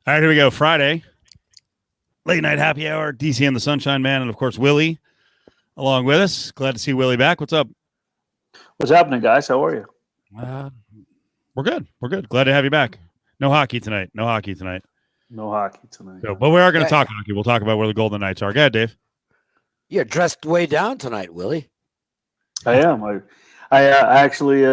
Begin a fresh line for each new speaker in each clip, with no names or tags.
All right, here we go. Friday, late night happy hour, DC and the Sunshine Man, and of course, Willie along with us. Glad to see Willie back. What's up?
What's happening, guys? How are you?
Uh, we're good. We're good. Glad to have you back. No hockey tonight. No hockey tonight.
No hockey tonight.
So, but we are going to talk hockey. We'll talk about where the Golden Knights are. Go ahead, Dave.
You're dressed way down tonight, Willie.
I am. I actually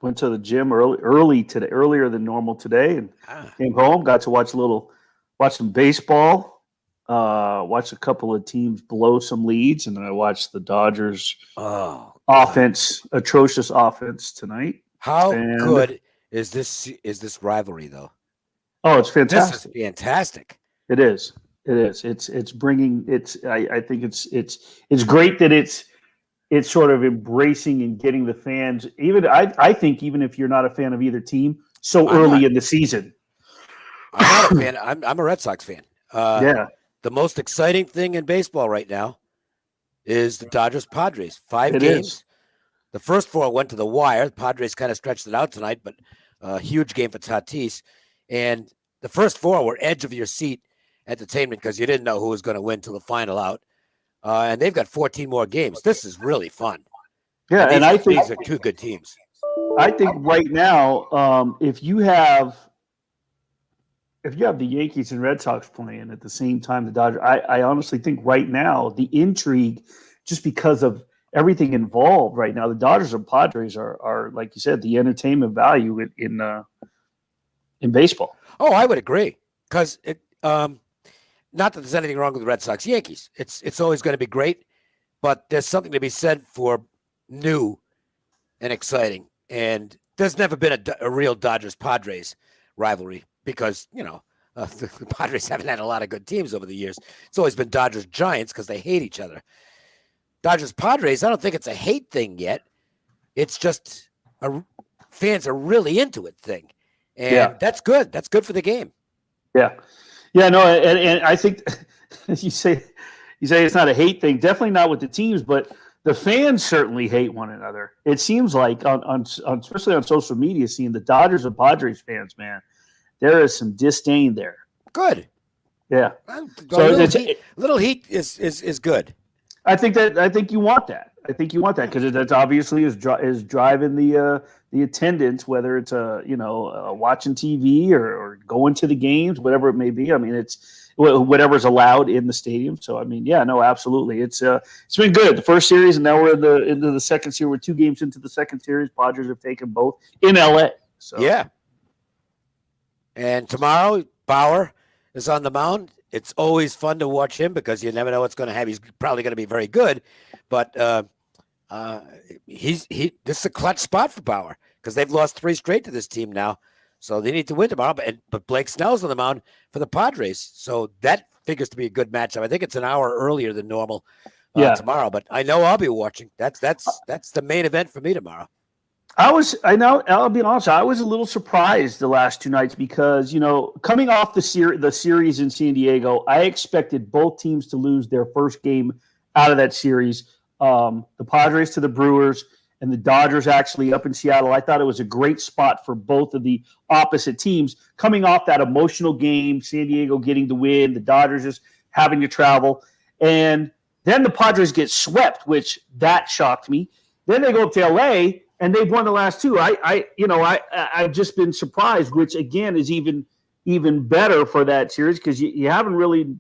went to the gym early today, earlier than normal today, and came home. Got to watch some baseball. Watched a couple of teams blow some leads, and then I watched the Dodgers atrocious offense tonight.
How good is this rivalry, though?
Oh, it's fantastic!
This is fantastic.
It is. It is. It's bringing. I think it's great that it's sort of embracing and getting the fans. Even I think even if you're not a fan of either team, early in the season.
I'm not a fan. I'm a Red Sox fan.
Yeah.
The most exciting thing in baseball right now is the Dodgers Padres. 5 games. The first 4 went to the wire. The Padres kind of stretched it out tonight, but a huge game for Tatis. And the first 4 were edge of your seat entertainment because you didn't know who was going to win till the final out. And they've got 14 more games. This is really fun.
Yeah, and I think
these are 2 good teams.
I think right now, if you have the Yankees and Red Sox playing at the same time, the Dodgers, I honestly think right now the intrigue, just because of everything involved right now, the Dodgers and Padres are like you said, the entertainment value in baseball.
Oh, I would agree because it. Not that there's anything wrong with the Red Sox Yankees. It's always going to be great, but there's something to be said for new and exciting. And there's never been a real Dodgers Padres rivalry because the Padres haven't had a lot of good teams over the years. It's always been Dodgers Giants because they hate each other. Dodgers Padres, I don't think it's a hate thing yet. It's just fans are really into it thing, and that's good. That's good for the game.
Yeah. Yeah, no, and I think you say it's not a hate thing. Definitely not with the teams, but the fans certainly hate one another. It seems like on especially on social media, seeing the Dodgers and Padres fans, man, there is some disdain there.
Good.
Yeah.
So little heat is good.
I think you want that. I think you want that because that's obviously is driving the attendance, whether it's watching TV or going to the games, whatever it may be. I mean, it's whatever's allowed in the stadium. So I mean, yeah, no, absolutely. It's been good. The first series, and now we're into the second series. We're 2 games into the second series. Padres have taken both in LA. So
yeah. And tomorrow, Bauer is on the mound. It's always fun to watch him because you never know what's going to have. He's probably going to be very good, but this is a clutch spot for Bauer because they've lost 3 straight to this team now, so they need to win tomorrow. But Blake Snell's on the mound for the Padres, so that figures to be a good matchup. I think it's an hour earlier than normal tomorrow, but I know I'll be watching. That's the main event for me tomorrow.
I'll be honest. I was a little surprised the last 2 nights because, coming off the series in San Diego, I expected both teams to lose their first game out of that series. The Padres to the Brewers and the Dodgers actually up in Seattle. I thought it was a great spot for both of the opposite teams coming off that emotional game, San Diego getting the win, the Dodgers just having to travel. And then the Padres get swept, which that shocked me. Then they go up to LA and they've won the last 2. I've just been surprised, which again is even better for that series because you haven't really.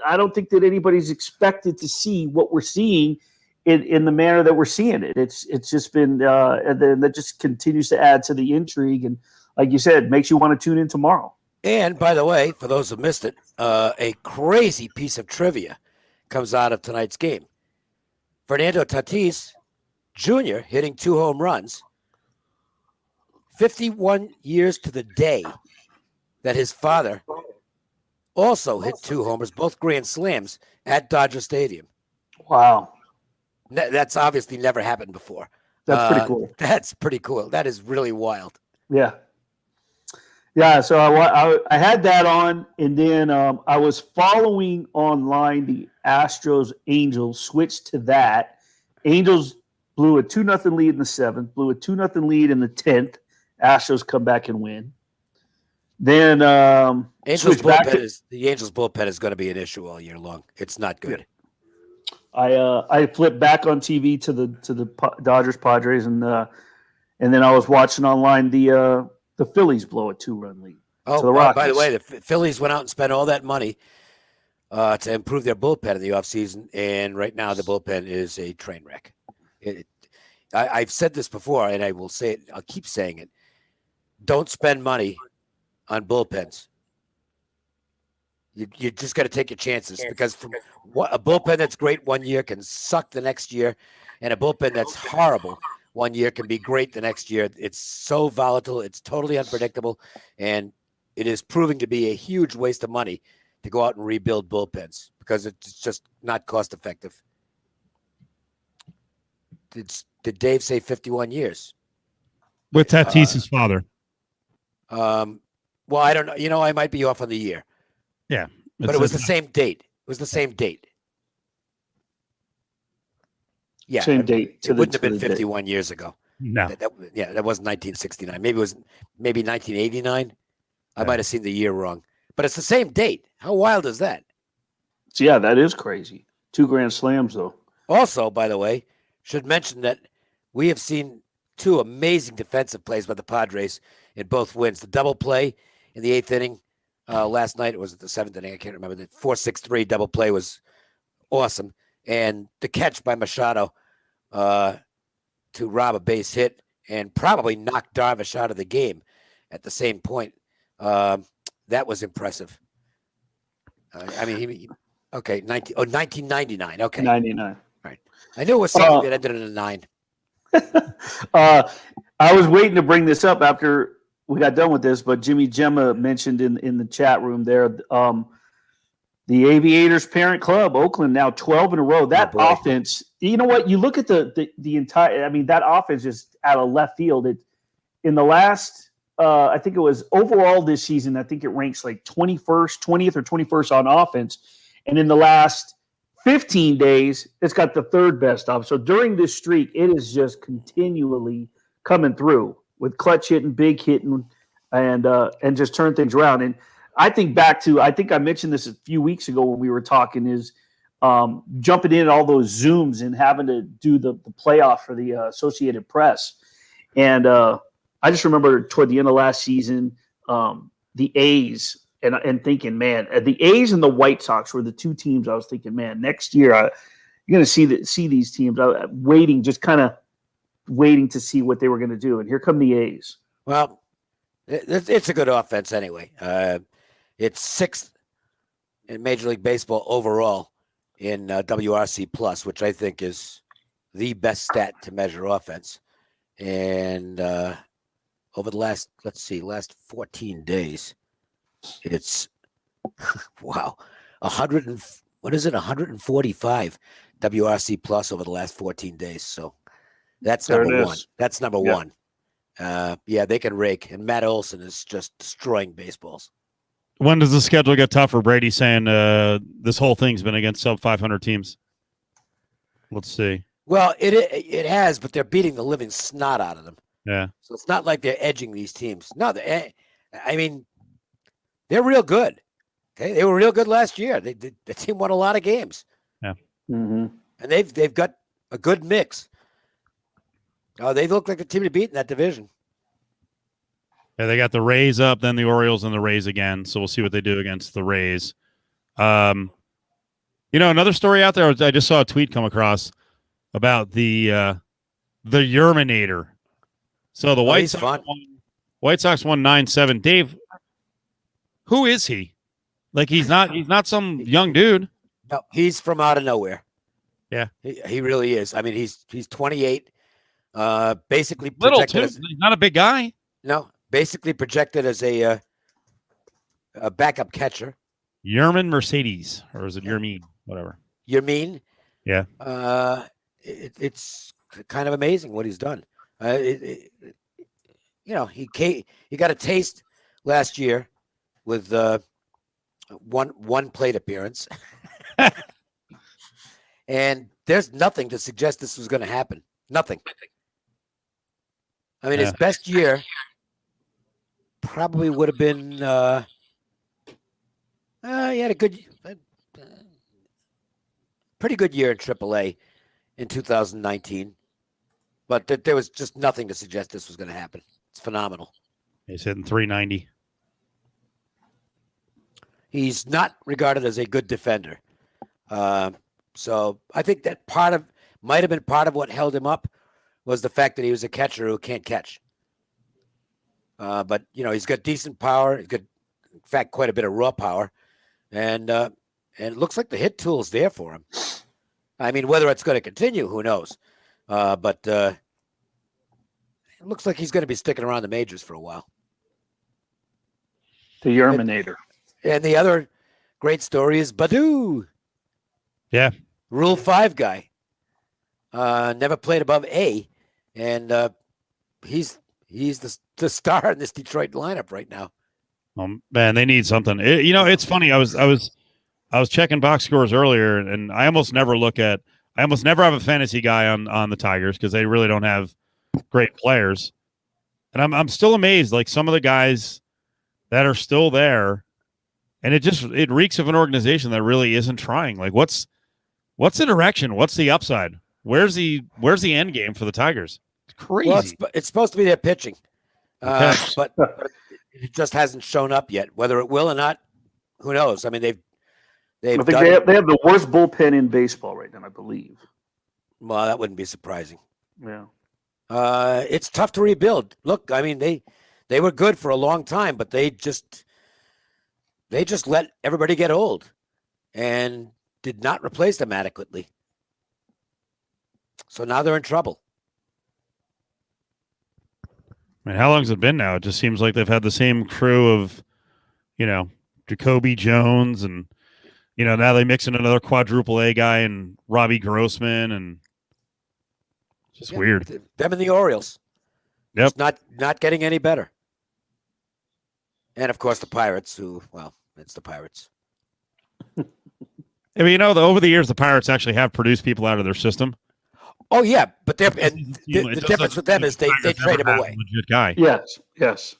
I don't think that anybody's expected to see what we're seeing in the manner that we're seeing it. It's just been, and then that just continues to add to the intrigue, and like you said, makes you want to tune in tomorrow.
And by the way, for those who missed it, a crazy piece of trivia comes out of tonight's game. Fernando Tatis Jr. hitting 2 home runs, 51 years to the day that his father also hit 2 homers, both grand slams at Dodger Stadium.
Wow.
That's obviously never happened before.
That's pretty cool.
That's pretty cool. That is really wild.
Yeah. Yeah, so I had that on, and then I was following online the Astros Angels, switched to that. Angels blew a 2-0 lead in the 7th, blew a 2-0 lead in the 10th. Astros come back and win. Then
Angels
switch back.
the Angels bullpen is going to be an issue all year long. It's not good.
I flipped back on TV to the Dodgers Padres and then I was watching online the Phillies blow a 2-run lead to the Rockies.
By the way, the Phillies went out and spent all that money to improve their bullpen in the offseason, and right now the bullpen is a train wreck. I've said this before, and I will say it. I'll keep saying it. Don't spend money on bullpens. You just got to take your chances, because from a bullpen that's great one year can suck the next year, and a bullpen that's horrible one year can be great the next year. It's so volatile. It's totally unpredictable, and it is proving to be a huge waste of money to go out and rebuild bullpens because it's just not cost effective. Did Dave say 51 years?
With Tatis's father.
Well, I don't know. You know, I might be off on the year.
Yeah.
But it was the same date. It was the same date. Yeah.
Same date.
It wouldn't have been 51 years ago.
No.
That wasn't 1969. Maybe it was 1989. I might have seen the year wrong. But it's the same date. How wild is that?
So yeah, that is crazy. 2 grand slams, though.
Also, by the way, should mention that we have seen 2 amazing defensive plays by the Padres in both wins. The double play in the 8th inning last night. It was the 7th inning. I can't remember. The 4-6-3 double play was awesome. And the catch by Machado to rob a base hit and probably knock Darvish out of the game at the same point. That was impressive. I mean, 1999. Okay.
99.
Right. I knew it was something that ended in a 9.
I was waiting to bring this up after we got done with this, but Jimmy Gemma mentioned in the chat room there, the Aviators parent club, Oakland, now 12 in a row. That offense, you know what? You look at the entire, I mean, that offense is out of left field. In the last, I think it was overall this season, I think it ranks like 20th or 21st on offense. And in the last 15 days, it's got the 3rd best off. So during this streak, it is just continually coming through with clutch hitting, big hitting, and just turn things around. And I think back to, I think I mentioned this a few weeks ago when we were talking, is jumping in all those Zooms and having to do the playoff for the Associated Press. And I just remember toward the end of last season, the A's, and thinking, man, the A's and the White Sox were the 2 teams I was thinking, man, next year you're going to see these teams waiting to see what they were going to do. And here come the A's.
Well, it's a good offense anyway. It's 6th in Major League Baseball overall in WRC plus, which I think is the best stat to measure offense. And over the last 14 days, it's wow, 145 WRC plus over the last 14 days. So that's number 1. That's number 1. Yeah, they can rake, and Matt Olson is just destroying baseballs.
When does the schedule get tougher? Brady saying this whole thing's been against sub 500 teams. Let's see.
Well, it has, but they're beating the living snot out of them.
Yeah.
So it's not like they're edging these teams. No, I mean, they're real good. Okay, they were real good last year. The team won a lot of games.
Yeah.
Mm-hmm.
And they've got a good mix. Oh, they look like the team to beat in that division.
Yeah, they got the Rays up, then the Orioles and the Rays again. So we'll see what they do against the Rays. Another story out there. I just saw a tweet come across about the Yerminator. So the White Sox won 9-7. Dave, who is he? Like he's not some young dude.
No, he's from out of nowhere.
Yeah,
he really is. I mean, he's 28. Basically
little too. He's not a big guy.
No, basically projected as a backup catcher.
Yermin Mercedes, or is it Yermin? Whatever.
Yermin.
Yeah.
It's kind of amazing what he's done. He got a taste last year with one plate appearance, and there's nothing to suggest this was going to happen. Nothing. I mean, his best year probably would have been. He had a pretty good year in AAA in 2019, but there was just nothing to suggest this was going to happen. It's phenomenal.
He's hitting 390.
He's not regarded as a good defender. So I think that might have been part of what held him up was the fact that he was a catcher who can't catch. But, he's got decent power. He's got, in fact, quite a bit of raw power. And it looks like the hit tool's there for him. I mean, whether it's going to continue, who knows? But it looks like he's going to be sticking around the majors for a while.
The Yerminator.
And the other great story is Baddoo.
Yeah.
Rule 5 guy. Never played above A. And he's the star in this Detroit lineup right now.
Man, they need something. It's funny. I was checking box scores earlier, and I almost never have a fantasy guy on the Tigers because they really don't have great players. And I'm still amazed, like some of the guys that are still there, and it reeks of an organization that really isn't trying. Like what's the direction? What's the upside? Where's the end game for the Tigers? It's crazy.
Well, it's supposed to be their pitching,
Okay.
but it just hasn't shown up yet. Whether it will or not, who knows? I mean, I think
they have the worst bullpen in baseball right now, I believe.
Well, that wouldn't be surprising.
Yeah.
It's tough to rebuild. Look, I mean, they were good for a long time, but they just let everybody get old and did not replace them adequately. So now they're in trouble.
I mean, how long has it been now? It just seems like they've had the same crew of, Jacoby Jones and, now they mix in another quadruple A guy and Robbie Grossman and just weird.
Them and the Orioles.
Yep.
It's not getting any better. And of course the Pirates it's the Pirates.
I mean, over the years, the Pirates actually have produced people out of their system.
Oh yeah, but the difference with them is they trade him away.
Legit guy.
Yes.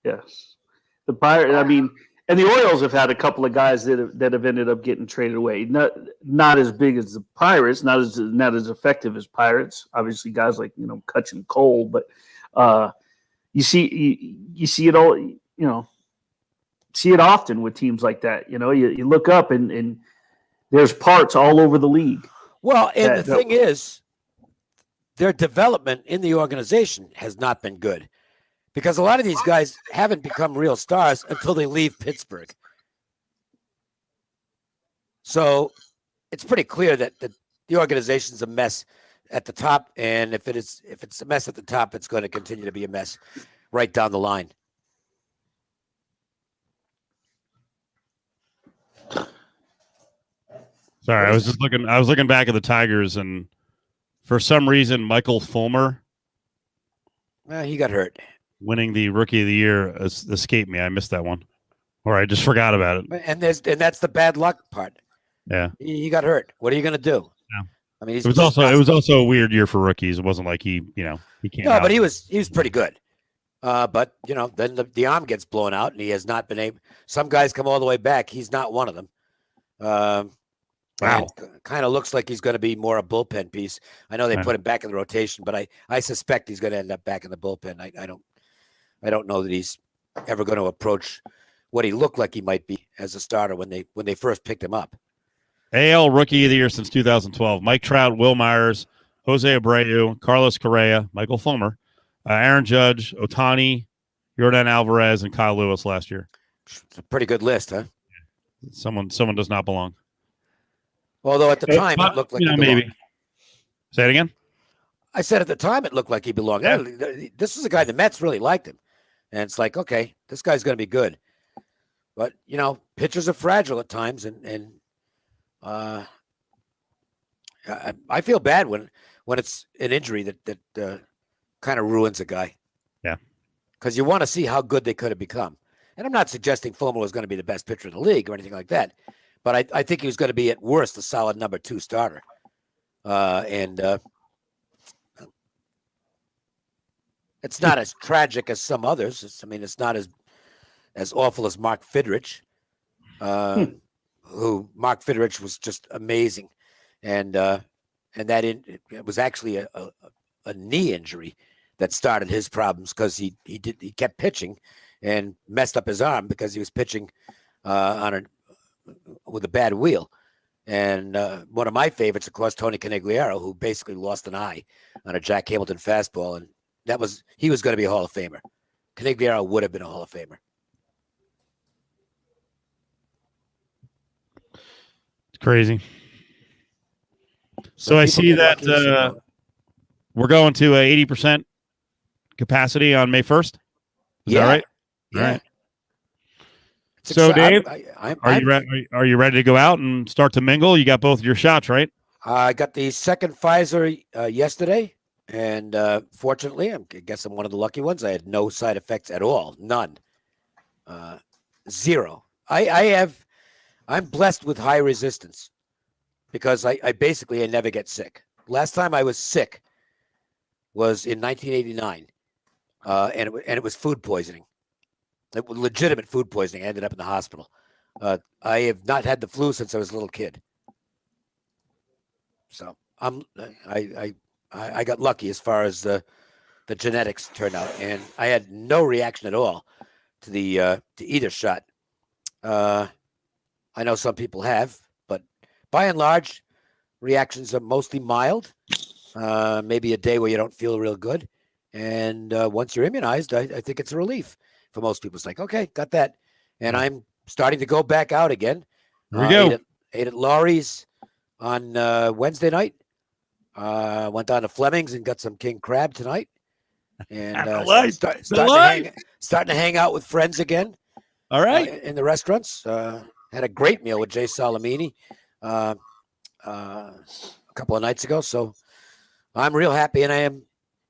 The Pirates. I mean, and the Orioles have had a couple of guys that have ended up getting traded away. Not as big as the Pirates, not as effective as Pirates. Obviously, guys like Kutch and Cole, but you see it all. See it often with teams like that. You look up and there's parts all over the league.
Well, and the thing is, their development in the organization has not been good because a lot of these guys haven't become real stars until they leave Pittsburgh. So it's pretty clear that the organization's a mess at the top, and if it's a mess at the top, it's going to continue to be a mess right down the line.
Sorry, I was looking back at the Tigers, and for some reason, Michael Fulmer,
He got hurt.
winning the Rookie of the Year escaped me. I missed that one, or I just forgot about it.
And that's the bad luck part.
Yeah,
He got hurt. What are you going to do?
Yeah.
I mean,
it was also a weird year for rookies. It wasn't like he came.
No, but he was pretty good. But then the arm gets blown out, and he has not been able. Some guys come all the way back. He's not one of them.
Wow.
Kind of looks like he's going to be more a bullpen piece. I know they put him back in the rotation, but I suspect he's going to end up back in the bullpen. I don't know that he's ever going to approach what he looked like he might be as a starter when they first picked him up.
AL Rookie of the Year since 2012: Mike Trout, Will Myers, Jose Abreu, Carlos Correa, Michael Fulmer, Aaron Judge, Ohtani, Yordan Alvarez, and Kyle Lewis last year.
It's a pretty good list, huh?
Someone does not belong.
Although at the time it looked like he belonged.
maybe. Say it again.
I said at the time it looked like he belonged.
Yeah.
This was a guy the Mets really liked him, and it's like, okay, this guy's going to be good. But pitchers are fragile at times, and I feel bad when it's an injury that kind of ruins a guy.
Yeah,
because you want to see how good they could have become. And I'm not suggesting Fulmer was going to be the best pitcher in the league or anything like that, but I think he was going to be at worst a solid number 2 starter. And It's not as tragic as some others. It's not as awful as Mark Fidrich, who Mark Fidrich was just amazing, and it was actually a knee injury that started his problems because he kept pitching and messed up his arm because he was pitching with a bad wheel. And one of my favorites, of course, Tony Conigliaro, who basically lost an eye on a Jack Hamilton fastball, and he was going to be a Hall of Famer. Conigliaro would have been a Hall of Famer.
It's crazy. So I see that we're going to 80% capacity on May 1st. Is that right?
Yeah.
All right. So, Dave, are you ready to go out and start to mingle? You got both your shots, right?
I got the second Pfizer yesterday, and fortunately, I guess I'm one of the lucky ones. I had no side effects at all, none, zero. I'm blessed with high resistance because I basically never get sick. Last time I was sick was in 1989, and it was food poisoning. It was legitimate food poisoning. I ended up in the hospital. I have not had the flu since I was a little kid. So I got lucky as far as the genetics turned out, and I had no reaction at all to either shot. I know some people have, but by and large, reactions are mostly mild. Maybe a day where you don't feel real good, and once you're immunized, I think it's a relief. For most people, it's like, okay, got that. And I'm starting to go back out again.
Here we go.
Ate at Laurie's on Wednesday night. Went down to Fleming's and got some king crab tonight. And starting to hang out with friends again.
All right.
In the restaurants. Had a great meal with Jay Salamini a couple of nights ago. So I'm real happy, and I am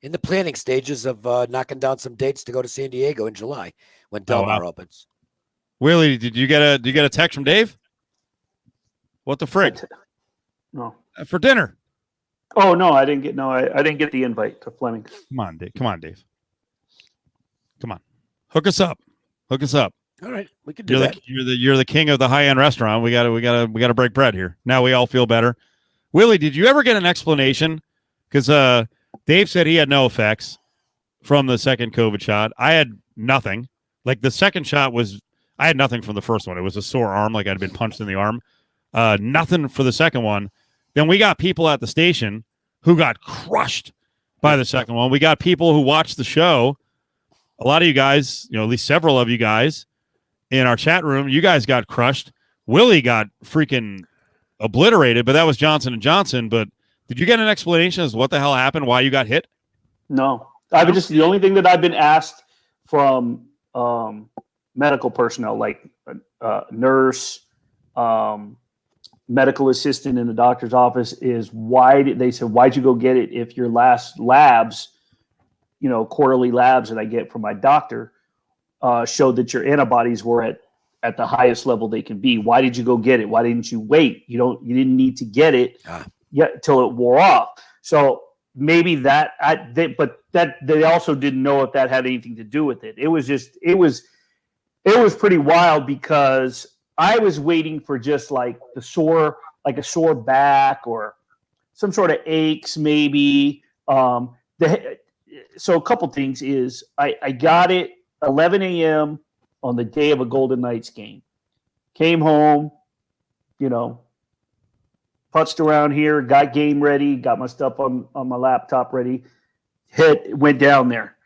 in the planning stages of knocking down some dates to go to San Diego in July when Del Mar opens.
Willie, did you get a text from Dave? What the frick?
No.
For dinner.
Oh no, I didn't get the invite to Fleming.
Come on, Dave. Come on. Hook us up.
All right, we can do that.
You're the king of the high-end restaurant. We gotta break bread here. Now we all feel better. Willie, did you ever get an explanation? Because Dave said he had no effects from the second COVID shot. I had nothing. Like the second shot I had nothing from the first one. It was a sore arm, like I'd been punched in the arm. Nothing for the second one. Then we got people at the station who got crushed by the second one. We got people who watched the show. A lot of you guys, at least several of you guys in our chat room, you guys got crushed. Willie got freaking obliterated, but that was Johnson & Johnson. But did you get an explanation as to what the hell happened, why you got hit?
No. The only thing that I've been asked from medical personnel, like nurse, medical assistant in the doctor's office, is why'd you go get it if your last labs, quarterly labs that I get from my doctor showed that your antibodies were at the highest level they can be. Why did you go get it? Why didn't you wait? You didn't need to get it till it wore off. So maybe but they also didn't know if that had anything to do with it. It was pretty wild because I was waiting for just like a sore back or some sort of aches, maybe. So a couple things is I got it 11 a.m. on the day of a Golden Knights game. Came home, putzed around here, got game ready, got my stuff on my laptop ready, went down there.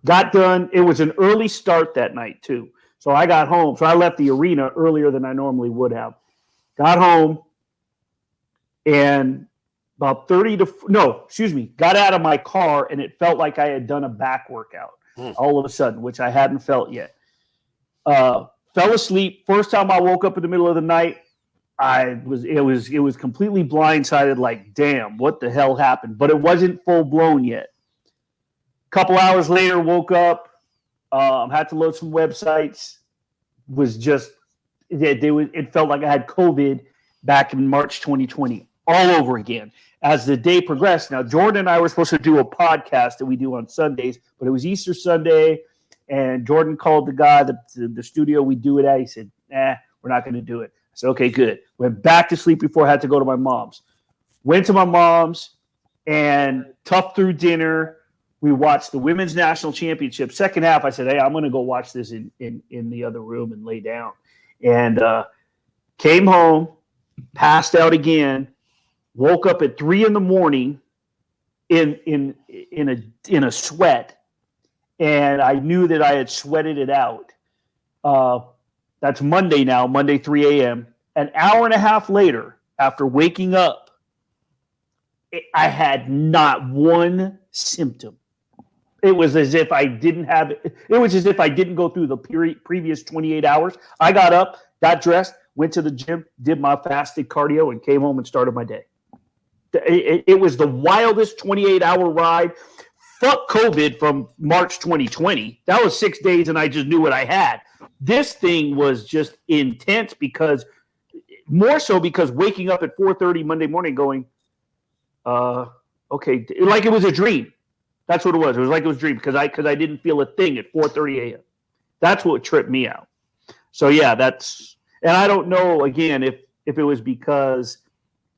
Got done. It was an early start that night too. So I got home. So I left the arena earlier than I normally would have. Got home and about got out of my car and it felt like I had done a back workout all of a sudden, which I hadn't felt yet. Fell asleep. First time I woke up in the middle of the night, it was completely blindsided, like, damn, what the hell happened? But it wasn't full blown yet. Couple hours later, woke up, had to load some websites. It felt like I had COVID back in March 2020. all over again. As the day progressed, now Jordan and I were supposed to do a podcast that we do on Sundays, but it was Easter Sunday, and Jordan called the guy, the studio we do it at. He said, we're not going to do it. I said, okay, good. Went back to sleep before I had to go to my mom's. Went to my mom's and toughed through dinner. We watched the Women's National Championship. Second half, I said, hey, I'm going to go watch this in the other room and lay down. And came home, passed out again, woke up at 3 a.m. in a sweat, and I knew that I had sweated it out. That's Monday now, Monday 3 a.m. An hour and a half later, after waking up, I had not one symptom. It was as if I didn't have it. It was as if I didn't go through the previous 28 hours. I got up, got dressed, went to the gym, did my fasted cardio, and came home and started my day. It was the wildest 28-hour ride. Fuck COVID from March 2020. That was 6 days, and I just knew what I had. This thing was just intense because waking up at 4:30 Monday morning going, okay, like it was a dream. That's what it was. It was like it was a dream because I didn't feel a thing at 4:30 a.m. That's what tripped me out. So yeah, and I don't know again if it was because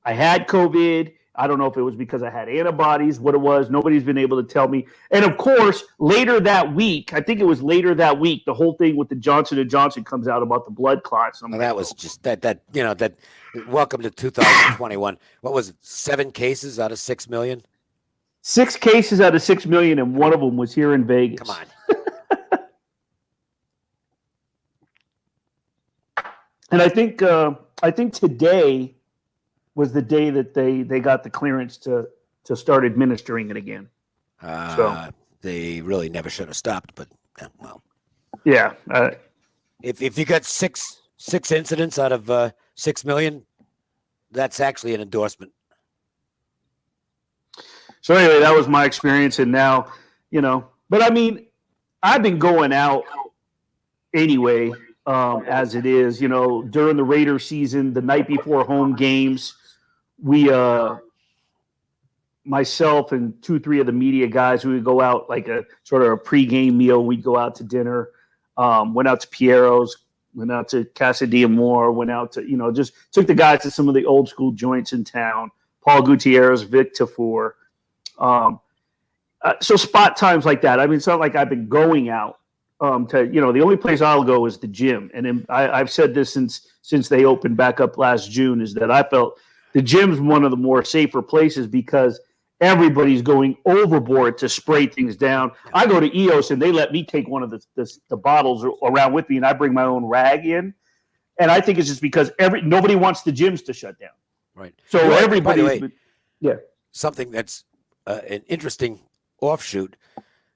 I had COVID. I don't know if it was because I had antibodies, what it was. Nobody's been able to tell me. And of course, later that week, I think it was later that week, the whole thing with the Johnson & Johnson comes out about the blood clots.
Well, that was just that welcome to 2021. What was it? 7 cases out of 6 million?
6 cases out of 6 million, and one of them was here in Vegas.
Come on.
And I think today was the day that they got the clearance to start administering it again. So
they really never should have stopped, but well.
Yeah.
If you got six incidents out of 6 million, that's actually an endorsement.
So anyway, that was my experience, and now, but I mean, I've been going out anyway, as it is, during the Raider season, the night before home games, we, myself and 2-3 of the media guys, we would go out like a sort of a pregame meal. We'd go out to dinner, went out to Piero's, went out to Casa de Amor, went out to, just took the guys to some of the old school joints in town, Paul Gutierrez, Vic Tafur. So spot times like that. I mean, it's not like I've been going out the only place I'll go is the gym. And then I've said this since they opened back up last June, is that I felt the gym's one of the more safer places because everybody's going overboard to spray things down. I go to EOS and they let me take one of the bottles around with me, and I bring my own rag in. And I think it's just because nobody wants the gyms to shut down.
Right.
So everybody,
something that's an interesting offshoot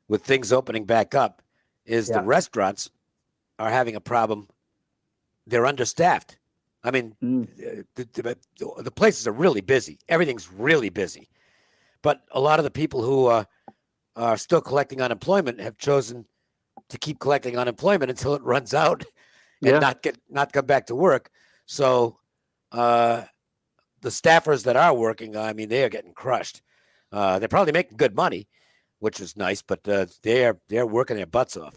with things opening back up is the restaurants are having a problem. They're understaffed. I mean, the places are really busy. Everything's really busy. But a lot of the people who are still collecting unemployment have chosen to keep collecting unemployment until it runs out and not come back to work. So the staffers that are working, I mean, they are getting crushed. They're probably making good money, which is nice, but they're working their butts off.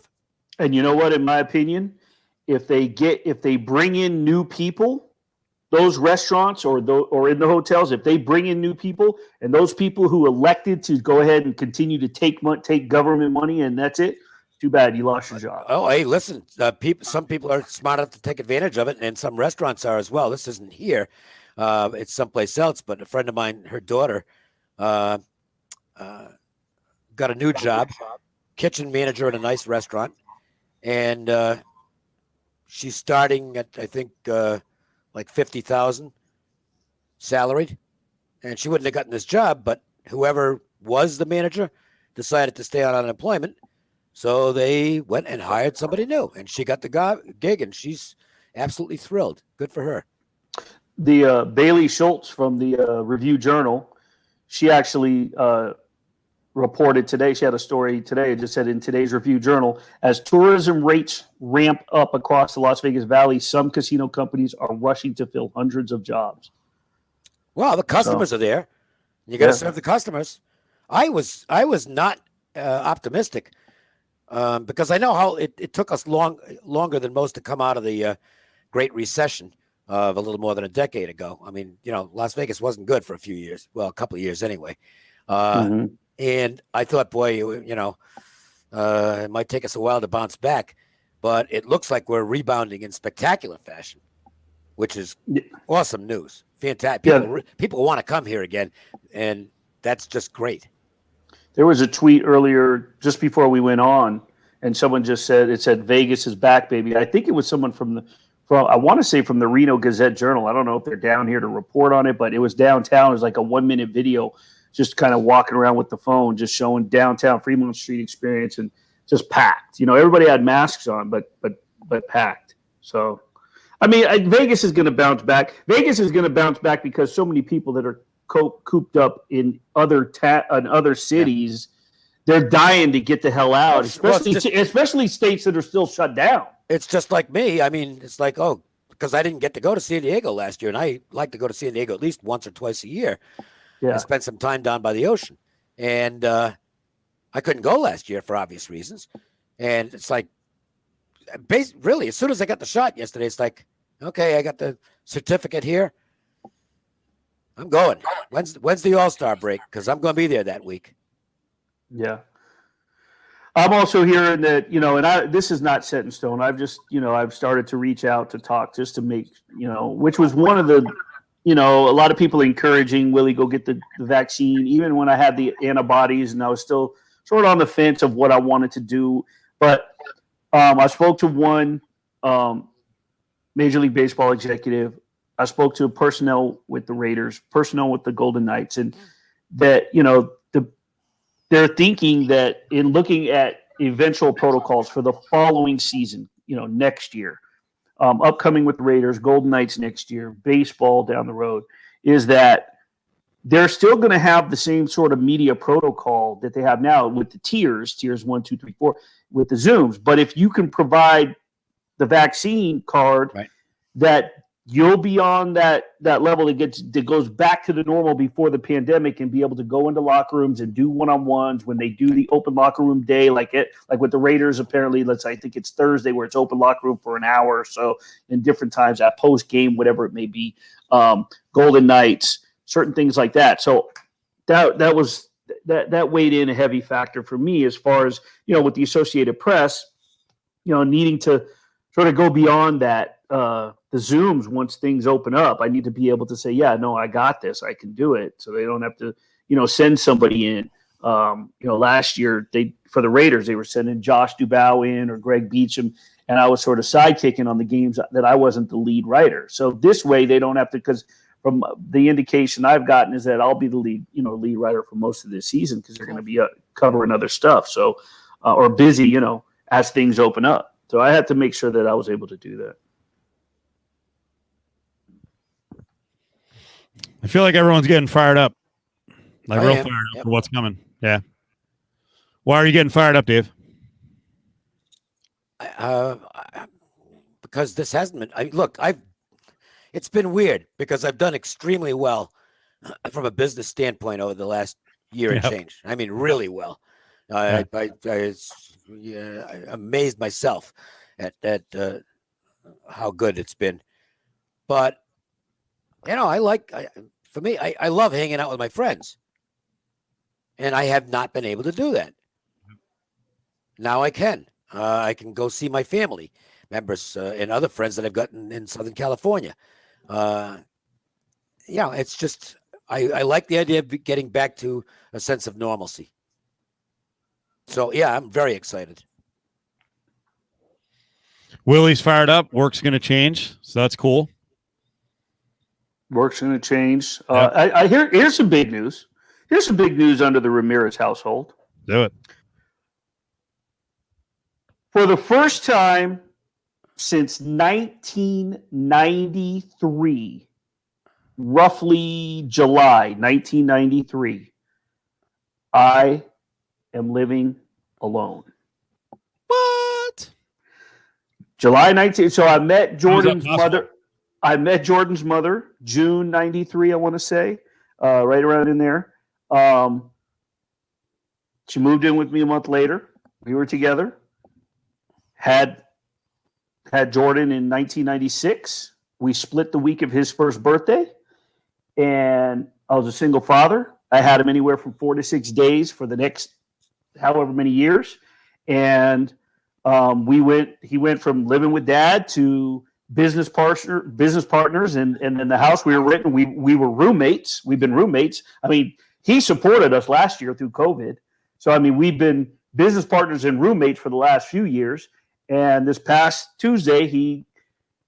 And you know what? In my opinion, if they bring in new people, those restaurants or in the hotels, if they bring in new people and those people who elected to go ahead and continue to take government money and that's it, too bad, you lost your job.
Oh, hey, listen, some people are smart enough to take advantage of it, and some restaurants are as well. This isn't here. It's someplace else, but a friend of mine, her daughter, got a new job, kitchen manager at a nice restaurant, and she's starting at, I think, like $50,000 salaried, and she wouldn't have gotten this job, but whoever was the manager decided to stay on unemployment, so they went and hired somebody new, and she got the gig, and she's absolutely thrilled. Good for her.
The Bailey Schultz from the Review Journal, she actually reported today. She had a story today. It just said in today's Review Journal, as tourism rates ramp up across the Las Vegas Valley, some casino companies are rushing to fill hundreds of jobs.
Well, the customers are there. You got to serve the customers. I was not optimistic because I know how it took us longer than most to come out of the Great Recession of a little more than a decade ago. I mean, Las Vegas wasn't good for a few years. Well, a couple of years anyway. And I thought, boy, it might take us a while to bounce back, but it looks like we're rebounding in spectacular fashion, which is awesome news. Fantastic. People want to come here again, and that's just great.
There was a tweet earlier just before we went on, and someone just said Vegas is back, baby. I think it was someone from I want to say from the Reno Gazette-Journal. I don't know if they're down here to report on it, but it was downtown. It was like a 1-minute video, just kind of walking around with the phone, just showing downtown Fremont Street experience, and just packed. Everybody had masks on, but packed. So, I mean, Vegas is going to bounce back. Vegas is going to bounce back because so many people that are cooped up in other cities, they're dying to get the hell out, especially states that are still shut down.
It's just like me. I mean, it's like, because I didn't get to go to San Diego last year, and I like to go to San Diego at least once or twice a year. I spent some time down by the ocean, and I couldn't go last year for obvious reasons. And it's like, really, as soon as I got the shot yesterday, it's like, okay, I got the certificate here. I'm going. When's the All-Star break? Because I'm going to be there that week.
Yeah. I'm also hearing that, and this is not set in stone. I've just, I've started to reach out to talk just to make, which was one of the, a lot of people encouraging Willie go get the vaccine, even when I had the antibodies and I was still sort of on the fence of what I wanted to do. But I spoke to one Major League Baseball executive. I spoke to personnel with the Raiders, personnel with the Golden Knights, and that, they're thinking that in looking at eventual protocols for the following season, next year, upcoming with the Raiders, Golden Knights next year, baseball down the road, is that they're still going to have the same sort of media protocol that they have now with the tiers 1, 2, 3, 4, with the Zooms. But if you can provide the vaccine card,
right,
that you'll be on that level that goes back to the normal before the pandemic, and be able to go into locker rooms and do one-on-ones when they do the open locker room day, like with the Raiders. Apparently, I think it's Thursday where it's open locker room for an hour or so, in different times at post game, whatever it may be. Golden Knights, certain things like that. So that weighed in a heavy factor for me as far as with the Associated Press, needing to sort of go beyond that. The Zooms, once things open up, I need to be able to say, yeah, no, I got this. I can do it. So they don't have to, send somebody in. Last year for the Raiders, they were sending Josh Dubow in or Greg Beacham, and I was sort of sidekicking on the games that I wasn't the lead writer. So this way they don't have to, because from the indication I've gotten is that I'll be the lead writer for most of this season, because they're going to be covering other stuff. So, or busy, as things open up. So I had to make sure that I was able to do that.
I feel like everyone's getting fired up. Fired up for what's coming. Yeah. Why are you getting fired up, Dave?
Because this hasn't been. It's been weird because I've done extremely well from a business standpoint over the last year and change. I mean, really well. I amazed myself at how good it's been. But I love hanging out with my friends, and I have not been able to do that. Now I can. I can go see my family members and other friends that I've gotten in Southern California. It's just I like the idea of getting back to a sense of normalcy. So yeah, I'm very excited.
Willie's fired up. Work's going to change, so that's cool.
Work's going to change. I here's some big news. Here's some big news under the Ramirez household.
Do it.
For the first time since 1993, roughly July 1993, I am living alone.
What?
July 19th. So I met Jordan's mother. I met Jordan's mother, June 93, I want to say, right around in there. She moved in with me a month later. We were together. Had Jordan in 1996. We split the week of his first birthday. And I was a single father. I had him anywhere from 4 to 6 days for the next however many years. And he went from living with dad to business partners. And in the house we were renting, we were roommates. We've been roommates. I mean, he supported us last year through COVID. So, I mean, we've been business partners and roommates for the last few years. And this past Tuesday, he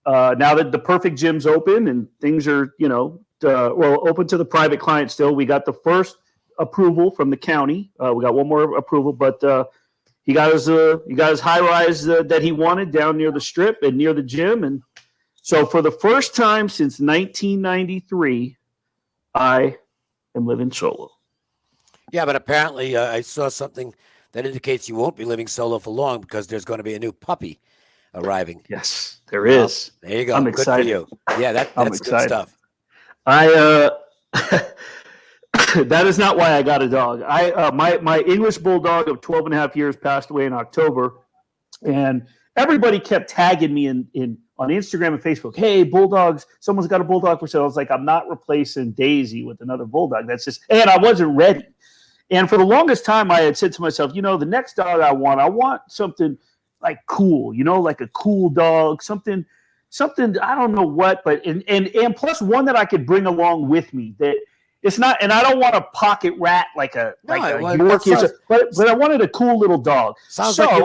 now that the Perfect Gym's open and things are, open to the private client still, we got the first approval from the county. We got one more approval, but he got his high rise that he wanted down near the strip and near the gym. And so for the first time since 1993, I am living solo.
Yeah, but apparently I saw something that indicates you won't be living solo for long because there's going to be a new puppy arriving.
Yes, there is.
There you go.
I'm
Good
excited.
for you. Yeah, that's good stuff.
That is not why I got a dog. My English bulldog of 12 and a half years passed away in October, and everybody kept tagging me in on Instagram and Facebook. Hey, bulldogs! Someone's got a bulldog for sale. I was like, I'm not replacing Daisy with another bulldog. That's just, and I wasn't ready. And for the longest time, I had said to myself, the next dog I want something like cool, like a cool dog, something I don't know what, but and plus one that I could bring along with me that it's not, and I don't want a pocket rat like a Yorkie, but I wanted a cool little dog.
Sounds like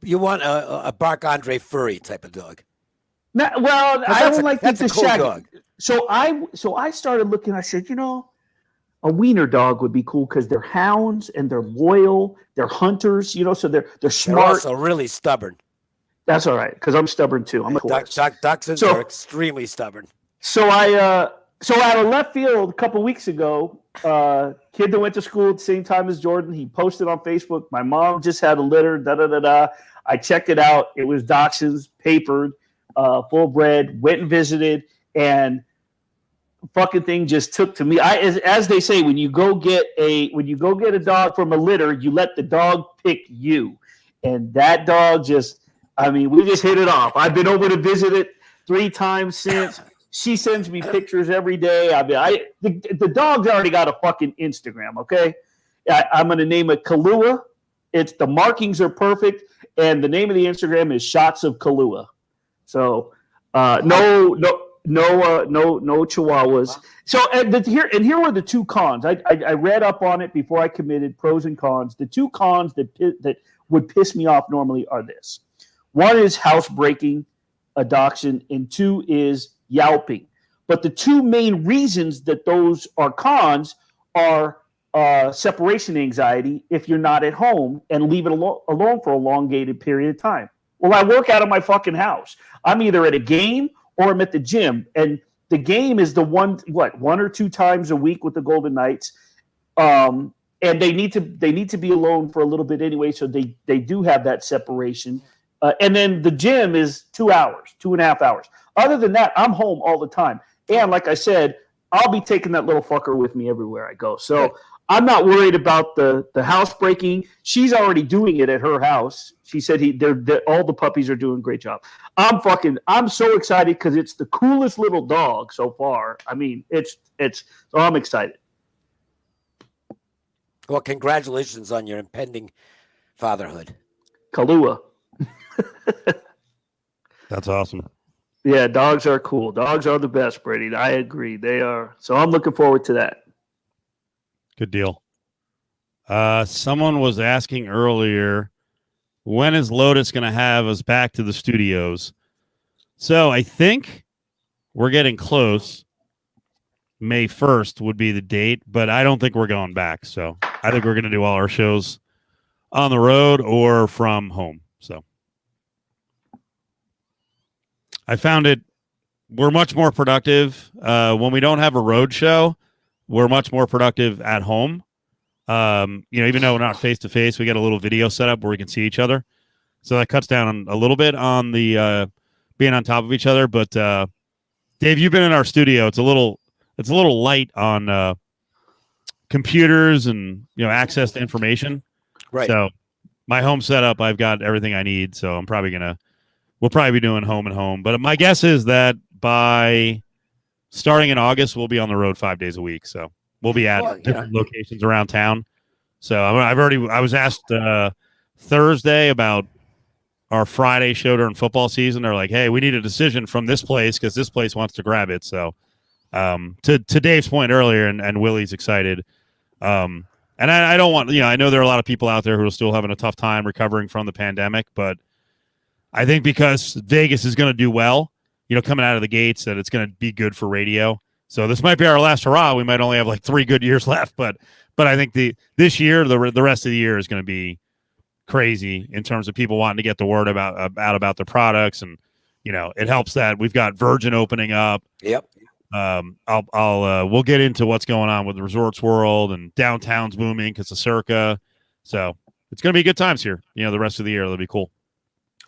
you want a Bark Andre furry type of dog.
I don't like the
cool
shaggy
dog.
So I started looking. I said, a wiener dog would be cool because they're hounds and they're loyal. They're hunters, so they're smart.
They're also really stubborn.
That's all right because I'm stubborn too. I'm a horse.
Dachshunds are extremely stubborn.
So out of left field a couple weeks ago, kid that went to school at the same time as Jordan, he posted on Facebook, my mom just had a litter, da-da-da-da. I checked it out. It was dachshunds, papered, full bred, went and visited, and fucking thing just took to me. As they say, when you go get a dog from a litter, you let the dog pick you. And that dog we just hit it off. I've been over to visit it 3 times since. She sends me pictures every day. The dog's already got a fucking Instagram, okay? I'm going to name it Kahlua. The markings are perfect, and the name of the Instagram is Shots of Kahlua. So no chihuahuas. So here were the two cons. I read up on it before I committed, pros and cons. The two cons that would piss me off normally are this. One is housebreaking a dachshund, and 2 is yelping. But the two main reasons that those are cons are separation anxiety if you're not at home and leave it alone for a elongated period of time. Well, I work out of my fucking house. I'm either at a game or I'm at the gym. And the game is the one or 2 times a week with the Golden Knights. And they need to be alone for a little bit anyway. So they do have that separation. And then the gym is 2.5 hours. Other than that, I'm home all the time. And like I said, I'll be taking that little fucker with me everywhere I go. So I'm not worried about the housebreaking. She's already doing it at her house. She said all the puppies are doing a great job. I'm so excited because it's the coolest little dog so far. I mean, so I'm excited.
Well, congratulations on your impending fatherhood.
Kahlua.
That's awesome.
Yeah, dogs are cool. Dogs are the best, Brady. I agree. They are. So I'm looking forward to that.
Good deal. Someone was asking earlier, when is Lotus going to have us back to the studios? So I think we're getting close. May 1st would be the date, but I don't think we're going back. So I think we're going to do all our shows on the road or from home. So I found we're much more productive when we don't have a road show. We're much more productive at home. Even though we're not face to face, we get a little video set up where we can see each other. So that cuts down a little bit on the being on top of each other. But Dave, you've been in our studio. It's a little light on computers and access to information.
Right.
So my home setup, I've got everything I need. So we'll probably be doing home and home. But my guess is that by starting in August, we'll be on the road 5 days a week. So we'll be at different locations around town. So I was asked Thursday about our Friday show during football season. They're like, hey, we need a decision from this place because this place wants to grab it. So to Dave's point earlier, and Willie's excited. And I don't want, I know there are a lot of people out there who are still having a tough time recovering from the pandemic, but I think because Vegas is going to do well, coming out of the gates, that it's going to be good for radio. So this might be our last hurrah. We might only have like 3 good years left, but I think this year, the rest of the year is going to be crazy in terms of people wanting to get the word about the products, and it helps that we've got Virgin opening up.
Yep.
We'll get into what's going on with the Resorts World, and downtown's booming because of Circa. So it's going to be good times here. The rest of the year it'll be cool.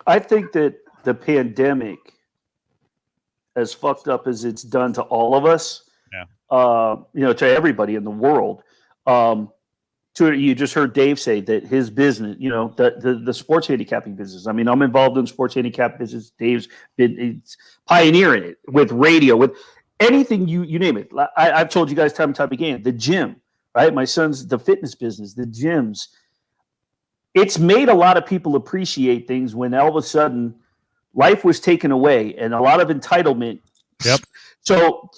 I think that the pandemic, as fucked up as it's done to all of us, to everybody in the world. You just heard Dave say that his business, the sports handicapping business. I mean, I'm involved in sports handicap business. Dave's been pioneering it with radio, with anything you name it. I've told you guys time and time again. The gym, right? My son's the fitness business, the gyms. It's made a lot of people appreciate things when all of a sudden life was taken away and a lot of entitlement.
Yep.
So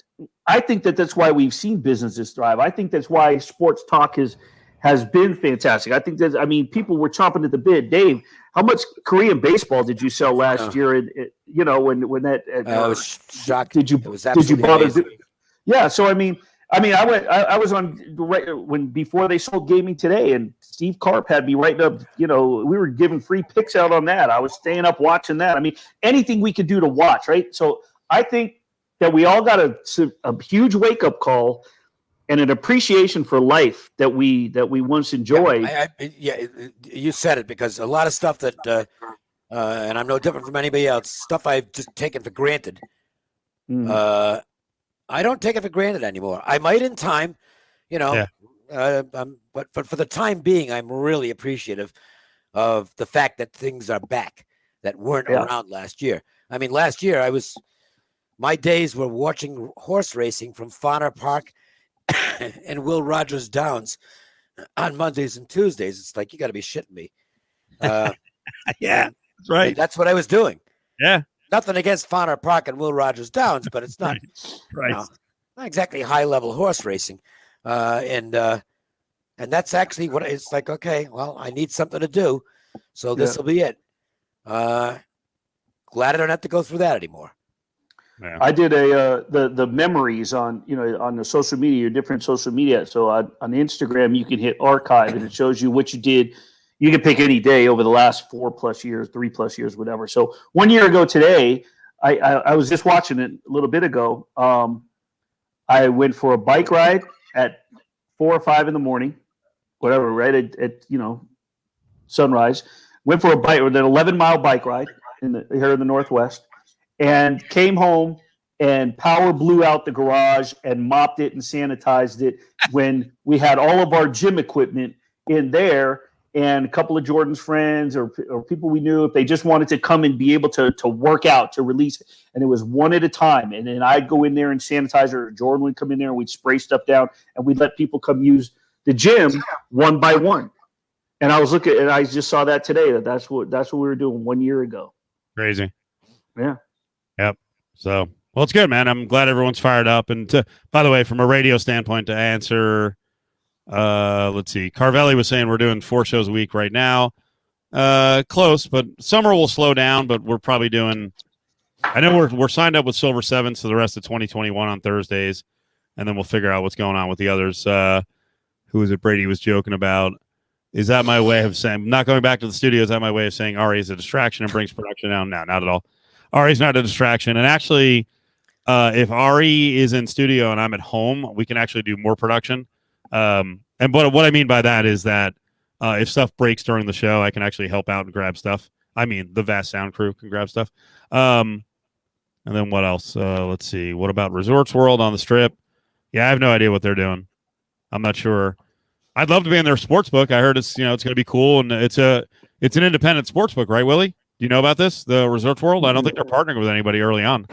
I think that's why we've seen businesses thrive. I think that's why sports talk has been fantastic. I think people were chomping at the bit. Dave, how much Korean baseball did you sell last year? And when that
I was shocked.
Did you bother?
amazing.
Yeah. So I was on before they sold Gaming Today, and Steve Karp had me writing up. We were giving free picks out on that. I was staying up watching that. I mean, anything we could do to watch, right? So I think that we all got a huge wake up call and an appreciation for life that we once enjoyed.
You said it, because a lot of stuff that, and I'm no different from anybody else, stuff I've just taken for granted. I don't take it for granted anymore. I might in time, but for the time being, I'm really appreciative of the fact that things are back that weren't around last year. I mean, last year my days were watching horse racing from Fauner Park and Will Rogers Downs on Mondays and Tuesdays. It's like, you got to be shitting me.
Yeah, that's right.
That's what I was doing.
Yeah.
Nothing against Fauner Park and Will Rogers Downs, but it's not,
right.
Not exactly high level horse racing. And that's actually what it's like. Okay, well, I need something to do, so this will be it. Glad I don't have to go through that anymore.
Yeah. I did the memories on the social media, different social media. So on Instagram, you can hit archive, and it shows you what you did. You can pick any day over the last 4+ years, 3+ years, whatever. So 1 year ago today, I was just watching it a little bit ago. I went for a bike ride at 4 or 5 in the morning, whatever, right at sunrise. Went for an 11-mile bike ride here in the Northwest. And came home, and power blew out the garage and mopped it and sanitized it when we had all of our gym equipment in there, and a couple of Jordan's friends or people we knew, if they just wanted to come and be able to work out, to release it. And it was one at a time. And then I'd go in there and sanitize, or Jordan would come in there and we'd spray stuff down, and we'd let people come use the gym one by one. And I was looking, and I just saw that today, that's what we were doing 1 year ago.
Crazy.
Yeah.
Yep. So, well, it's good, man. I'm glad everyone's fired up. And by the way, from a radio standpoint, to answer, let's see, Carvelli was saying we're doing 4 shows a week right now. Close, but summer will slow down. But we're probably doing. I know we're signed up with Silver 7 for the rest of 2021 on Thursdays, and then we'll figure out what's going on with the others. Who was it? Brady was joking about. Is that my way of saying not going back to the studio? Is that my way of saying Ari is a distraction and brings production down? No, not at all. Ari's not a distraction. And actually, if Ari is in studio and I'm at home, we can actually do more production. And what I mean by that is that if stuff breaks during the show, I can actually help out and grab stuff. I mean, the vast sound crew can grab stuff. And then what else? Let's see. What about Resorts World on the Strip? Yeah, I have no idea what they're doing. I'm not sure. I'd love to be in their sports book. I heard it's going to be cool, and it's an independent sports book, right, Willie? Do you know about this? The Resorts World? I don't think they're partnering with anybody early on.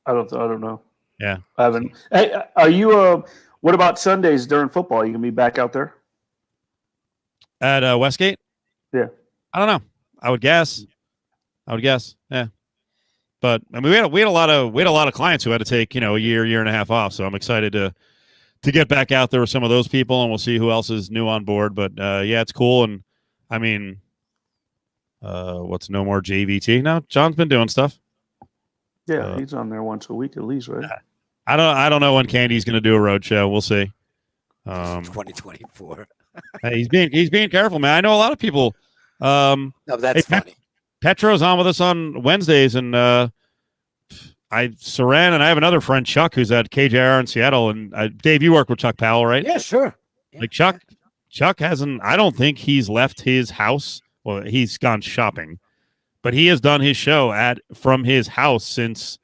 I don't know.
Yeah,
I haven't. Hey, are you? What about Sundays during football? You gonna be back out there
at Westgate?
Yeah,
I don't know. I would guess. Yeah. But I mean, we had a lot of clients who had to take a year and a half off. So I'm excited to get back out there with some of those people, and we'll see who else is new on board. But yeah, it's cool. And I mean, what's no more JVT? No, John's been doing stuff.
Yeah, he's on there once a week at least, right?
I don't know when Candy's going to do a road show. We'll see.
2024.
Hey, he's being careful, man. I know a lot of people.
No, that's funny.
Petro's on with us on Wednesdays, and Saran, and I have another friend, Chuck, who's at KJR in Seattle. And Dave, you work with Chuck Powell, right?
Yeah, sure. Yeah,
like Chuck hasn't. I don't think he's left his house. Well, he's gone shopping, but he has done his show from his house since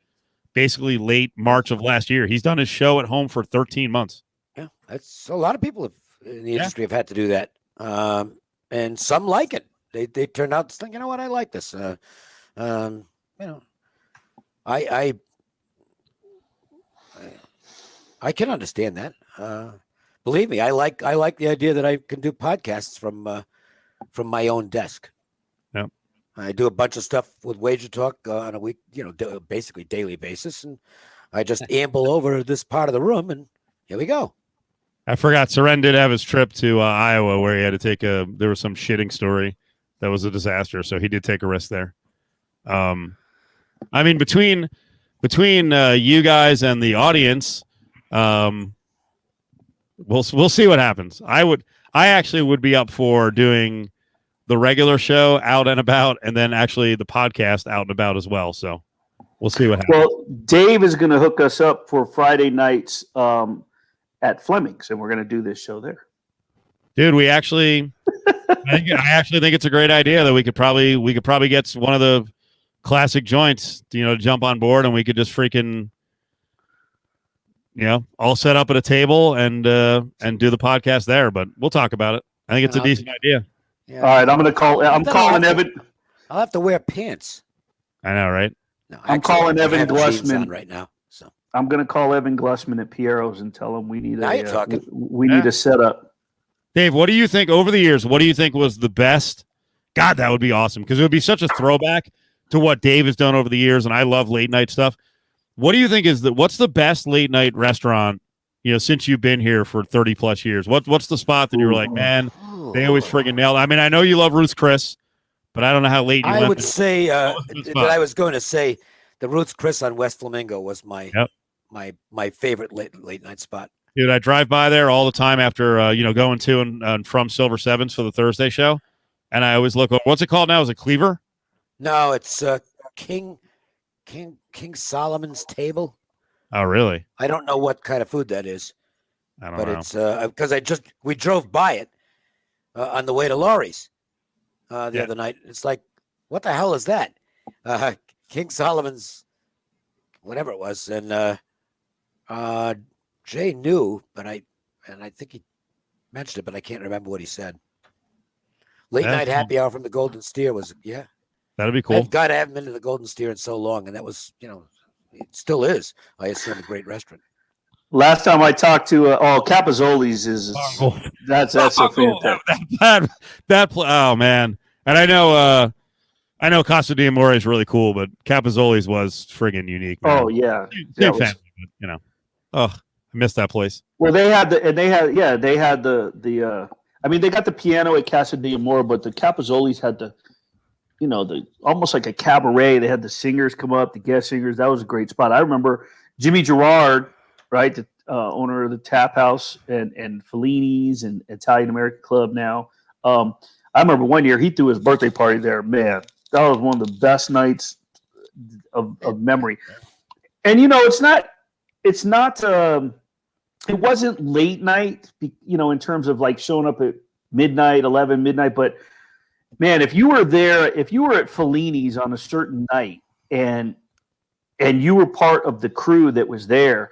basically late March of last year. He's done his show at home for 13 months.
Yeah, that's a lot of people in the industry have had to do that, and some like it. They turned out to think, you know what, I like this. I can understand that. Believe me, I like the idea that I can do podcasts from my own desk.
Yeah,
I do a bunch of stuff with Wager Talk on a week, basically daily basis, and I just amble over this part of the room, and here we go.
I forgot. Seren did have his trip to Iowa, where he had to take there was some shitting story that was a disaster, so he did take a risk there. I mean, between you guys and the audience, we'll see what happens. I actually would be up for doing the regular show out and about, and then actually the podcast out and about as well. So we'll see what happens.
Well, Dave is going to hook us up for Friday nights at Fleming's, and we're going to do this show there.
Dude, I actually think it's a great idea that we could probably get one of the classic joints, to jump on board, and we could just freaking, all set up at a table and do the podcast there. But we'll talk about it. I think it's a decent idea.
Yeah. All right, I'm going to call. I'm calling Evan.
I'll have to wear pants.
I know, right?
No,
I'm calling Evan Glussman
right now. So
I'm going to call Evan Glussman at Piero's and tell him we need
we
need a setup.
Dave, what do you think over the years? What do you think was the best? God, that would be awesome because it would be such a throwback to what Dave has done over the years, and I love late night stuff. What do you think what's the best late night restaurant, since you've been here for 30 plus years? What's the spot that you were like, man, they always friggin' nailed it? I mean, I know you love Ruth's Chris, but I don't know how late you went.
I would say that I was going to say the Ruth's Chris on West Flamingo was my favorite late night spot.
Dude, I drive by there all the time after going to and from Silver Sevens for the Thursday show, and I always look. What's it called now? Is it Cleaver?
No, it's King Solomon's Table.
Oh, really?
I don't know what kind of food that is.
I don't know.
It's because we drove by it on the way to Laurie's the other night. It's like, what the hell is that? King Solomon's, whatever it was, and Jay knew, but I think he mentioned it, but I can't remember what he said. Late night happy hour from the Golden Steer was
that'd be cool.
God, I haven't been to the Golden Steer in so long, and that was it still is. I assume a great restaurant.
Last time I talked to Capozzoli's that's a fantastic.
Oh man, and I know Casa di Amore is really cool, but Capozzoli's was friggin' unique. Man.
Oh yeah,
same family, I missed that place.
Well, they had the I mean, they got the piano at Casa di Amore, but the Capozzoli's had the almost like a cabaret. They had the singers come up, the guest singers. That was a great spot. I remember Jimmy Gerard, right, the owner of the Tap House and Fellini's and Italian American Club now. I remember one year he threw his birthday party there. Man, that was one of the best nights of memory. And it wasn't late night, in terms of like showing up at midnight, 11 midnight. But man, if you were at Fellini's on a certain night and and you were part of the crew that was there,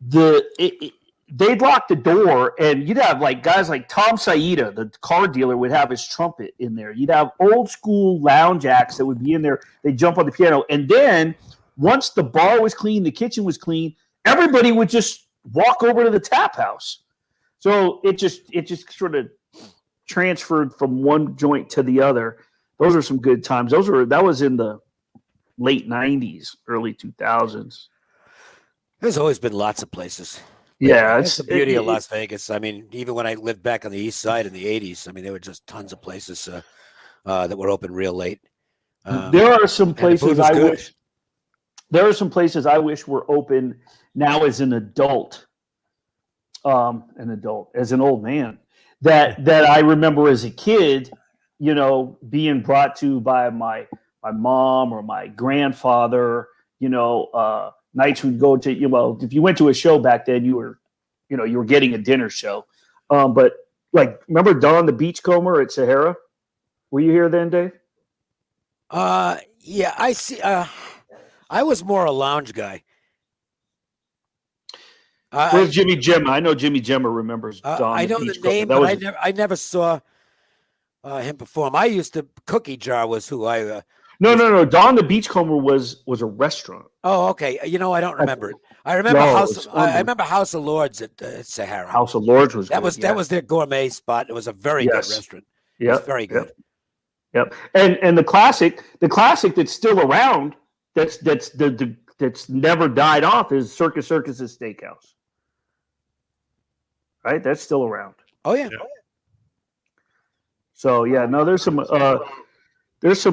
they'd lock the door, and you'd have like guys like Tom Saida, the car dealer, would have his trumpet in there. You'd have old school lounge acts that would be in there. They'd jump on the piano, and then once the bar was clean, the kitchen was clean, everybody would just walk over to the tap house. So it just sort of transferred from one joint to the other. Those are some good times. That was in the late 90s, early 2000s.
There's always been lots of places.
Yeah,
that's the beauty of Las Vegas. I mean, even when I lived back on the east side in the 80s, I mean, there were just tons of places that were open real late.
There are some places I wish. There are some places I wish were open now as an adult. As an old man, that I remember as a kid, being brought to by my mom or my grandfather. Nights we'd go to, if you went to a show back then, you were getting a dinner show. But like, remember Don the Beachcomber at Sahara? Were you here then, Dave?
Yeah, I see. I was more a lounge guy.
Where's Jimmy Gemma? I know Jimmy Gemma remembers Don.
I know the name, but I never saw him perform. I used to Cookie Jar was who I.
No. Don the Beachcomber was a restaurant.
Oh, okay. I don't remember it. I remember I remember House of Lords at Sahara.
House of Lords was
that was their gourmet spot. It was a very good restaurant.
Yeah,
very good.
Yep. And the classic that's still around, that's never died off, is Circus Circus's Steakhouse. Right, that's still around.
Oh yeah.
So yeah, no, there's some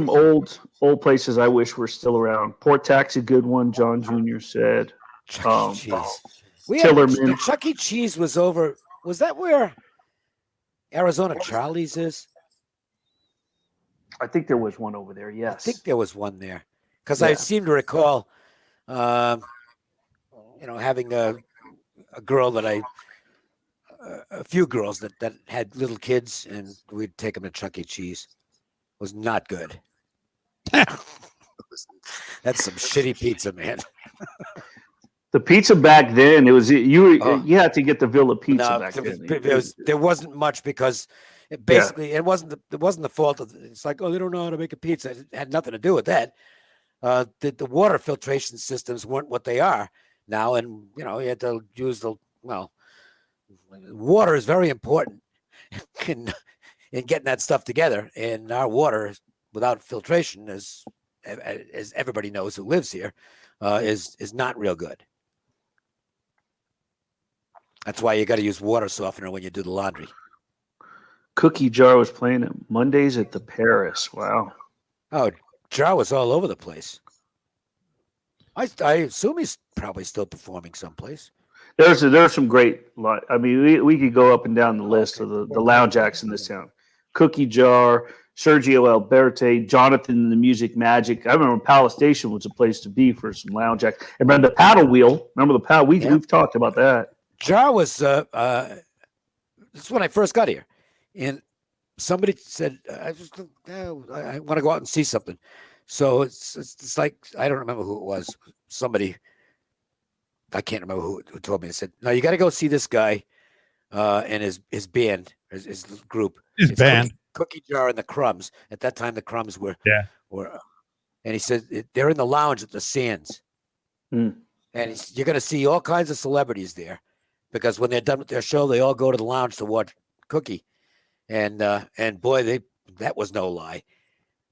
old places I wish were still around. Port Tack's a good one. John Jr. said.
Chuck E. Cheese.
Tillerman.
Chuck E. Cheese was over. Was that where Arizona Charlie's is?
I think there was one over there. Yes,
I think there was one there because I seem to recall, having a girl that a few girls that had little kids, and we'd take them to Chuck E. Cheese. It was not good. That's some shitty pizza, man.
The pizza back then, it was you had to get the Villa pizza back then.
There wasn't much because it wasn't the fault of it's like, oh, they don't know how to make a pizza. It had nothing to do with that. The water filtration systems weren't what they are now, and you had to use water is very important in getting that stuff together. And our water, without filtration, as everybody knows who lives here, is not real good. That's why you got to use water softener when you do the laundry.
Cookie Jar was playing it Mondays at the Paris. Wow.
Oh, Jar was all over the place. I assume he's probably still performing someplace.
There's some great. I mean, we could go up and down the list of the lounge acts in this town. Cookie Jar, Sergio Alberti, Jonathan the Music Magic. I remember Palace Station was a place to be for some lounge acts. And remember the paddle wheel? Remember the paddle? We've talked about that.
Jar was. This is when I first got here, and somebody said, "I want to go out and see something." So it's like I don't remember who it was. Somebody. I can't remember who told me. I said, "No, you got to go see this guy and his band, his group,
his band,
Cookie Jar and the Crumbs." At that time, the Crumbs were, and he said they're in the lounge at the Sands, and you're going to see all kinds of celebrities there, because when they're done with their show, they all go to the lounge to watch Cookie, and boy, that was no lie.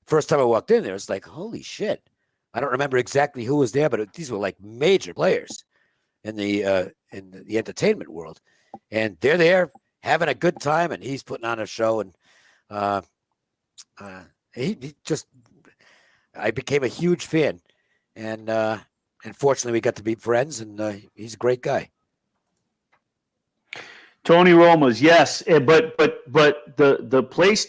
First time I walked in there, it's like, holy shit! I don't remember exactly who was there, but these were like major players in the entertainment world, and they're there having a good time, and he's putting on a show, and he just, I became a huge fan, and fortunately we got to be friends, and he's a great guy.
Tony Roma's, yes, but the place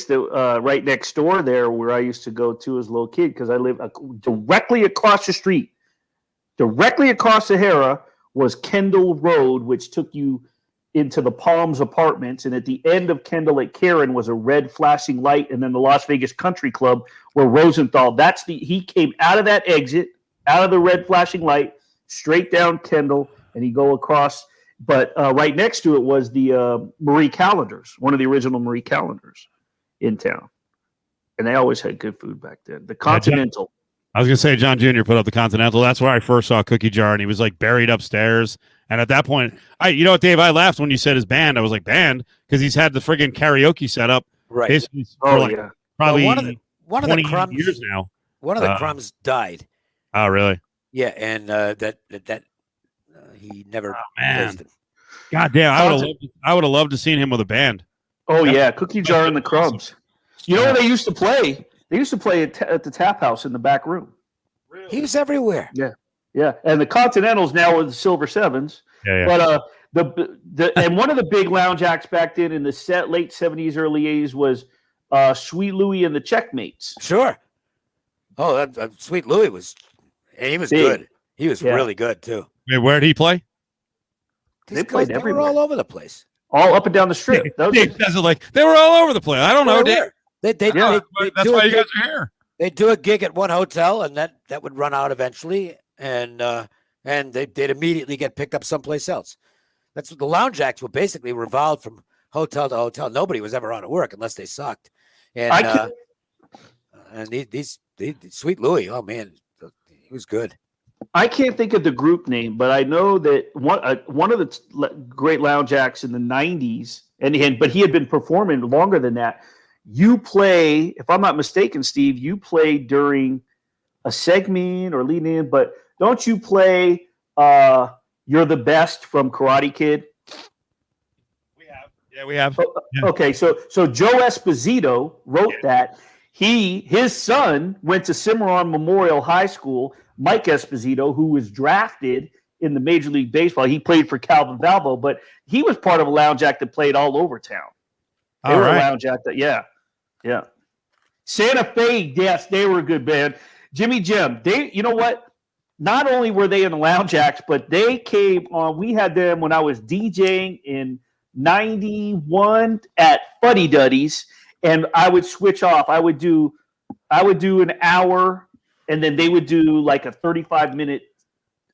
that right next door there, where I used to go to as a little kid, because I lived directly across the street, directly across Sahara, was Kendall Road, which took you into the Palms Apartments, and at the end of Kendall at Karen was a red flashing light, and then the Las Vegas Country Club where Rosenthal. He came out of that exit, out of the red flashing light, straight down Kendall, and he go across. But right next to it was the Marie Callender's, one of the original Marie Callender's in town, and they always had good food back then. The Continental.
I was gonna say John Jr. put up the Continental. That's where I first saw Cookie Jar, and he was like buried upstairs. And at that point, you know what, Dave? I laughed when you said his band. I was like, band, because he's had the friggin' karaoke set up.
Right.
Probably
one of the
20
Crumbs,
years now.
One of the Crumbs died.
Oh, really?
Yeah, and he never.
Oh, man. God damn! I would have loved to seen him with a band.
Oh yeah, Cookie Jar and the Crumbs. You know where they used to play? They used to play at the Tap House in the back room.
Really? He was everywhere.
Yeah, and the Continentals now are the Silver Sevens.
Yeah.
But and one of the big lounge acts back then in the late 70s, early 80s was Sweet Louie and the Checkmates.
Sure. Oh, Sweet Louie was big. Good. He was really good too.
Wait, where did he play?
They played everywhere.
They were all over the place.
All up and down the strip.
Dave says it like they were all over the place. I don't know, Dave.
That's
why you guys are here.
They do a gig at one hotel, and that would run out eventually, and they'd immediately get picked up someplace else. That's what the lounge acts were basically revolved from hotel to hotel. Nobody was ever on at work unless they sucked. And these Sweet Louie, oh man, he was good.
I can't think of the group name, but I know that one of the great lounge acts in the 90s, but he had been performing longer than that. You play, if I'm not mistaken, Steve, you play during a segment or lead in, but don't you play You're the Best from Karate Kid?
We have. Yeah, we have. Yeah.
Okay, so Joe Esposito wrote that. His son went to Cimarron Memorial High School. Mike Esposito, who was drafted in the Major League Baseball, he played for Calvin Valvo, but he was part of a lounge act that played all over town. They were a lounge act that, yeah. Santa Fe, yes, they were a good band. Jimmy Jim, you know what? Not only were they in the lounge acts, but they came on. We had them when I was DJing in 91 at Fuddy Duddy's, and I would switch off. I would do an hour, and then they would do like a 35-minute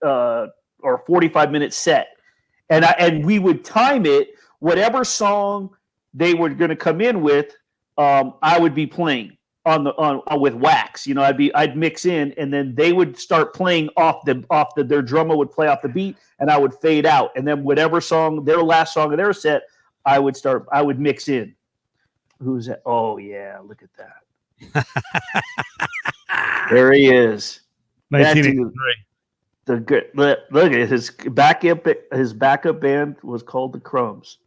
or 45-minute set, and we would time it. Whatever song they were going to come in with, I would be playing on with wax. You know, I'd mix in, and then they would start playing their drummer would play off the beat, and I would fade out, and then whatever song, their last song of their set, I would mix in. Who's that? Oh yeah, look at that. There he is.
1983.
The good look at his backup band was called the Crumbs.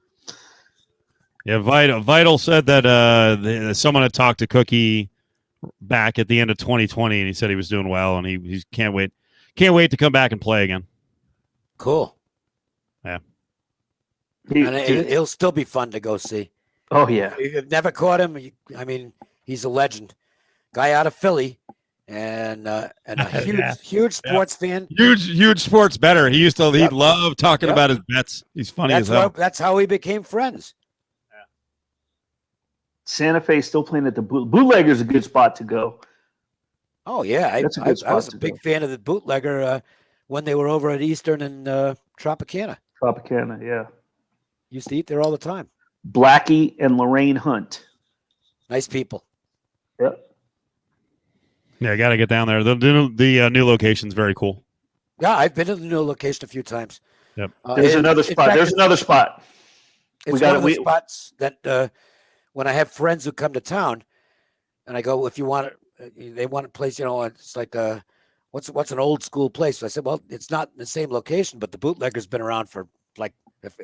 Yeah, Vital said that someone had talked to Cookie back at the end of 2020, and he said he was doing well, and he can't wait to come back and play again.
Cool.
Yeah,
he'll still be fun to go see.
Oh yeah,
you've never caught him. I mean, he's a legend. Guy out of Philly, and a huge sports fan.
Huge sports bettor. He loved talking about his bets. He's funny as hell.
That's how we became friends.
Santa Fe still playing at the Bootlegger's a good spot to go.
Oh yeah, I was a big fan of the Bootlegger when they were over at Eastern and Tropicana.
Tropicana, yeah.
Used to eat there all the time.
Blackie and Lorraine Hunt.
Nice people.
Yep.
Yeah, I got to get down there. The new location's very cool.
Yeah, I've been to the new location a few times.
Yep.
There's another spot. There's another spot.
It's one of the spots that when I have friends who come to town, and I go, if you want it, they want a place, you know, it's like what's an old school place? I said, well, it's not in the same location, but the Bootlegger's been around for like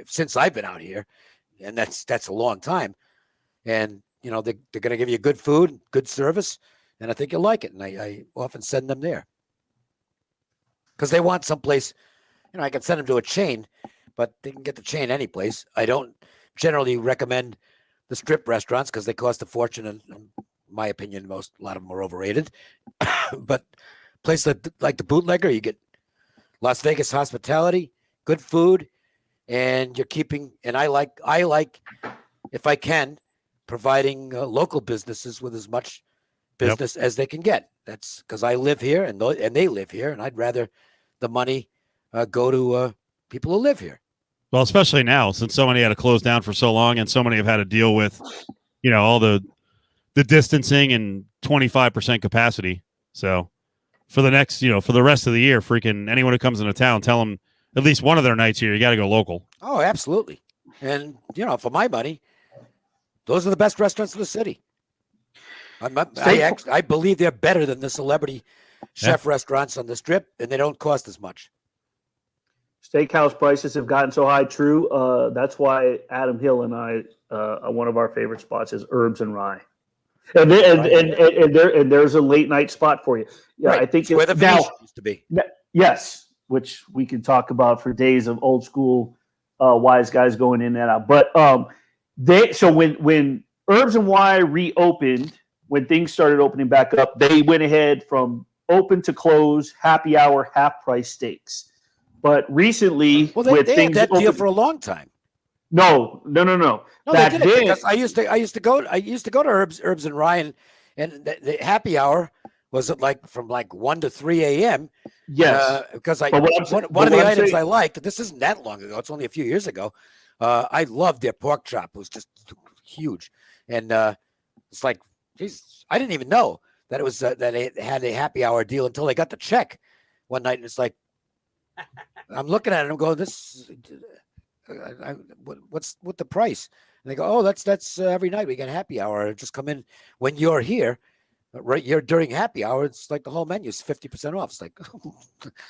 since I've been out here, and that's a long time. And you know, they're going to give you good food, good service, and I think you'll like it. And I often send them there because they want someplace. You know, I can send them to a chain, but they can get the chain any place. I don't generally recommend the strip restaurants because they cost a fortune, and in my opinion, a lot of them are overrated. But places like the Bootlegger, you get Las Vegas hospitality, good food, and you're keeping. And I like if I can, providing local businesses with as much business as they can get. That's because I live here and they live here, and I'd rather the money go to people who live here.
Well, especially now, since so many had to close down for so long, and so many have had to deal with, all the distancing and 25% capacity. So for the next, for the rest of the year, freaking anyone who comes into town, tell them at least one of their nights here, you got to go local.
Oh, absolutely. And, for my money, those are the best restaurants in the city. I believe they're better than the celebrity chef restaurants on the Strip, and they don't cost as much.
Steakhouse prices have gotten so high. True. That's why Adam Hill and I, one of our favorite spots is Herbs and Rye. And there's a late night spot for you. Yeah,
right.
I think
it's where the Venetian used to be.
Yes, which we can talk about for days of old school wise guys going in and out. But when Herbs and Rye reopened, when things started opening back up, they went ahead from open to close, happy hour, half price steaks. But recently,
they had that deal for a long time.
No.
No, they did it because I used to go to Herbs and Rye, and the happy hour was from 1 to 3 a.m.
Yes,
because one of the items I liked. This isn't that long ago. It's only a few years ago. I loved their pork chop. It was just huge, and it's like, geez, I didn't even know that it was that it had a happy hour deal until they got the check one night, and it's like, I'm looking at it, and I'm going, this. What's the price? And they go, oh, that's every night we get happy hour. Just come in when you're here, right? You're during happy hour. It's like the whole menu is 50% off. It's like,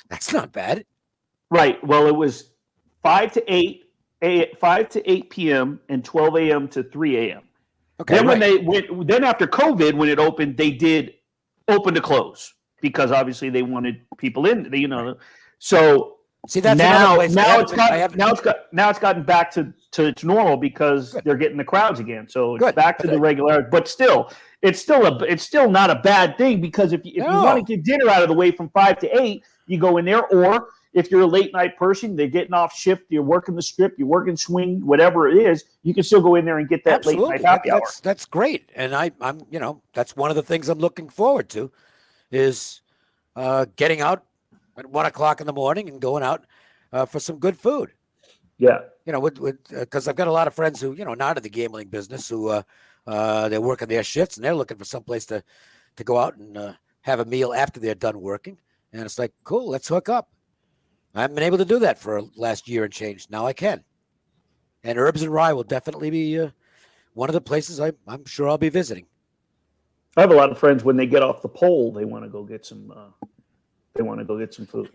that's not bad,
right? Well, it was 5 to 8 p.m. and 12 a.m. to 3 a.m. Okay. Then then after COVID, when it opened, they did open to close because obviously they wanted people in. So. See, that's now it's gotten back to normal because they're getting the crowds again. So it's back to the regular. But still, it's still not a bad thing because if you want to get dinner out of the way from 5 to 8, you go in there. Or if you're a late night person, they're getting off shift, you're working the Strip, you're working swing, whatever it is, you can still go in there and get that late night happy hour.
That's great, and I'm that's one of the things I'm looking forward to, is getting out at 1 o'clock in the morning and going out for some good food.
Yeah.
Because I've got a lot of friends who, not in the gambling business, who they're working their shifts and they're looking for some place to go out and have a meal after they're done working. And it's like, cool, let's hook up. I haven't been able to do that for last year and change. Now I can. And Herbs and Rye will definitely be one of the places I'm sure I'll be visiting.
I have a lot of friends, when they get off the pole, they want to go get some food.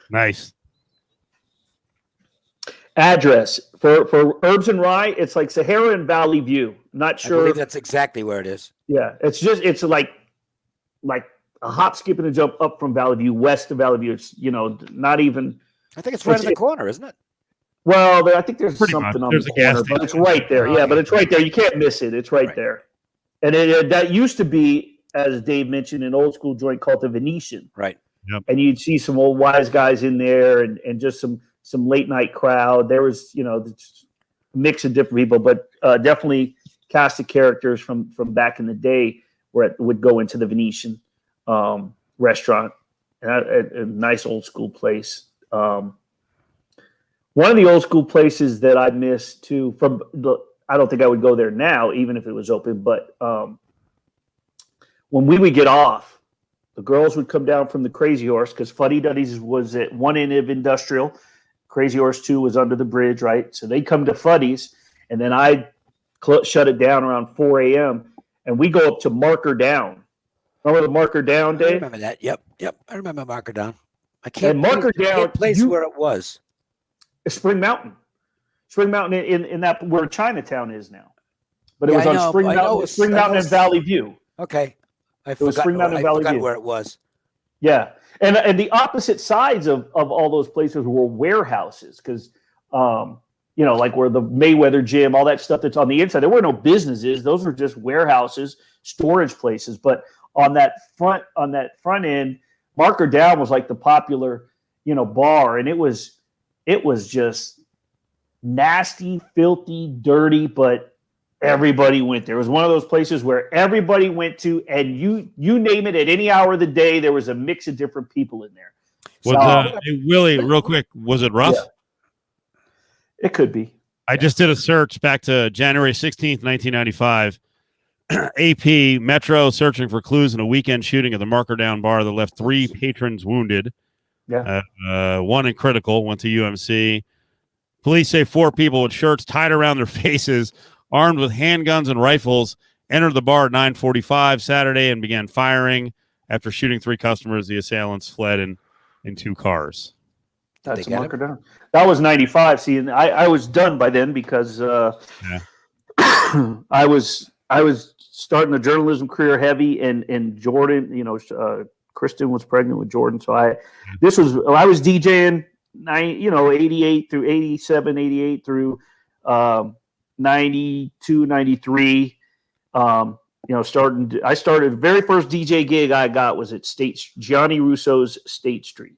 Nice.
Address for Herbs and Rye, it's like Sahara and Valley View. Not sure.
I believe that's exactly where it is.
Yeah, it's like a hop, skip, and a jump up from Valley View, west of Valley View. It's not even.
I think it's right in the corner, isn't it?
Well, I think there's something on
the
corner, but it's right there. Yeah, but it's right there. You can't miss it. It's right there. And that used to be, as Dave mentioned, an old school joint called the Venetian.
Right.
Yep.
And you'd see some old wise guys in there and just some late night crowd. There was, a mix of different people, but definitely cast of characters from back in the day where it would go into the Venetian restaurant. A nice old school place. One of the old school places that I miss too, I don't think I would go there now, even if it was open, but when we would get off, the girls would come down from the Crazy Horse because Fuddy Duddy's was at one end of Industrial. Crazy Horse 2 was under the bridge, right? So they'd come to Fuddy's, and then I'd shut it down around 4 a.m., and we go up to Marker Down. Remember the Marker Down, Dave?
I remember that. Yep. I remember Marker Down. I can't place where it was.
Spring Mountain. Spring Mountain in that where Chinatown is now. But it was on Spring Mountain and Valley View.
Okay. I
forgot
where it was.
Yeah. And the opposite sides of all those places were warehouses because, like where the Mayweather gym, all that stuff that's on the inside, there were no businesses. Those were just warehouses, storage places. But on that front end, Marker Down was like the popular bar, and it was just nasty, filthy, dirty, but everybody went there. It was one of those places where everybody went to, and you name it, at any hour of the day, there was a mix of different people in there.
Hey, Willie, real quick, was it rough?
Yeah. It could be.
I just did a search back to January 16th, 1995. AP Metro searching for clues in a weekend shooting at the Marker Down bar that left 3 patrons wounded.
Yeah.
One in critical, went to UMC. Police say 4 people with shirts tied around their faces, armed with handguns and rifles, entered the bar at 9:45 Saturday and began firing. After shooting 3 customers, the assailants fled in 2 cars.
That's Marker Down. That was 95. See, and I was done by then because I was starting a journalism career heavy, and Jordan, Kristen was pregnant with Jordan. So I was DJing 88 through 87, 88 through 92, 93. I started the very first DJ gig I got was at Johnny Russo's State Street.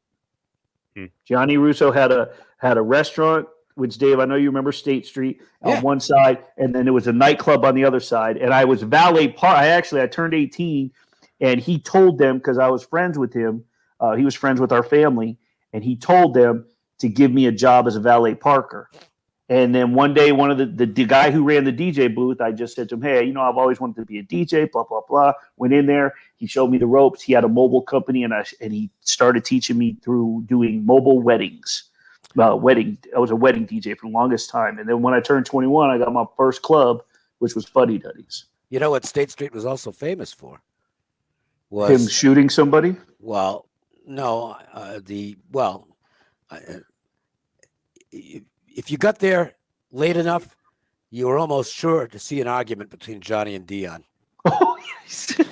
Johnny Russo had a restaurant, which, Dave, I know you remember State Street on one side, and then there was a nightclub on the other side. And I was valet park. I turned 18, and he told them, because I was friends with him, he was friends with our family, and he told them to give me a job as a valet parker. And then one day, one of the guy who ran the DJ booth, I just said to him, hey, I've always wanted to be a DJ, blah, blah, blah. Went in there. He showed me the ropes. He had a mobile company, and he started teaching me through doing mobile weddings. I was a wedding DJ for the longest time. And then when I turned 21, I got my first club, which was Fuddy Duddy's.
You know what State Street was also famous for? Was
him shooting somebody?
Well, no. If you got there late enough, you were almost sure to see an argument between Johnny and Dion.
Oh,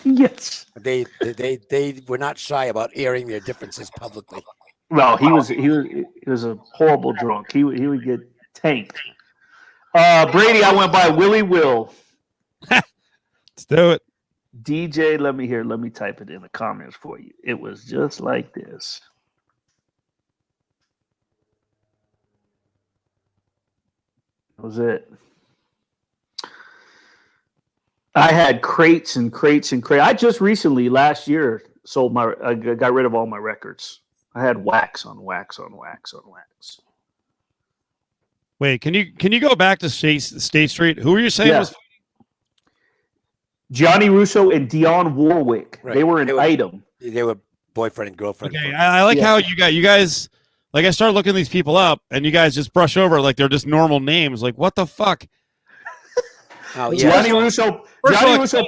yes.
They were not shy about airing their differences publicly.
Well, he was a horrible drunk. He would get tanked. Brady, I went by Willie Will.
Let's do it.
DJ, let me type it in the comments for you. It was just like this. That was it. I had crates and crates and crates. I just recently, last year, got rid of all my records. I had wax on wax on wax on wax.
Wait, can you go back to State Street? Who were you saying was
Johnny Russo and Dionne Warwick?
Right.
They were an item.
They were boyfriend and girlfriend.
Okay, I like how you guys like I started looking these people up, and you guys just brush over like they're just normal names. Like, what the fuck?
Oh, yeah.
Johnny Russo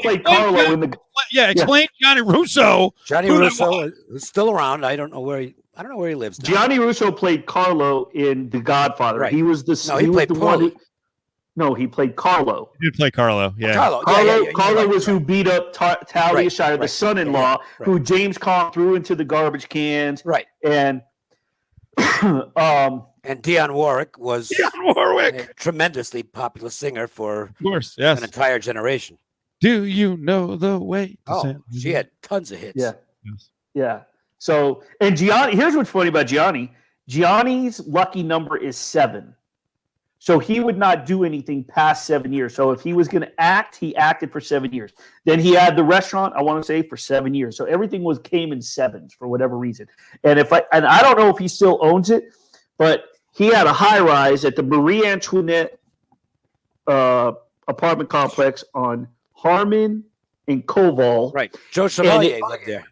played Carlo in the.
Yeah, explain Johnny Russo.
Johnny Russo is still around. I don't know where he lives now.
Johnny Russo played Carlo in The Godfather.
Right.
He was the.
No, he played Paulie.
He played Carlo.
He did play Carlo. Yeah.
Carlo was who beat up Talia Shire, the son-in-law, who James Caan threw into the garbage cans.
Right.
And
Dionne Warwick was a tremendously popular singer for,
of course, yes,
an entire generation.
Do you know the way?
She had tons of hits.
Yeah. Yes. Yeah. So, and Gianni, here's what's funny about Gianni. Gianni's lucky number is 7. So he would not do anything past 7 years. So if he was going to act, he acted for 7 years. Then he had the restaurant, I want to say, for 7 years. So everything came in 7s for whatever reason. And I don't know if he still owns it, but he had a high rise at the Marie Antoinette apartment complex on Harmon and Koval.
Right. Joe Chevalier lived there.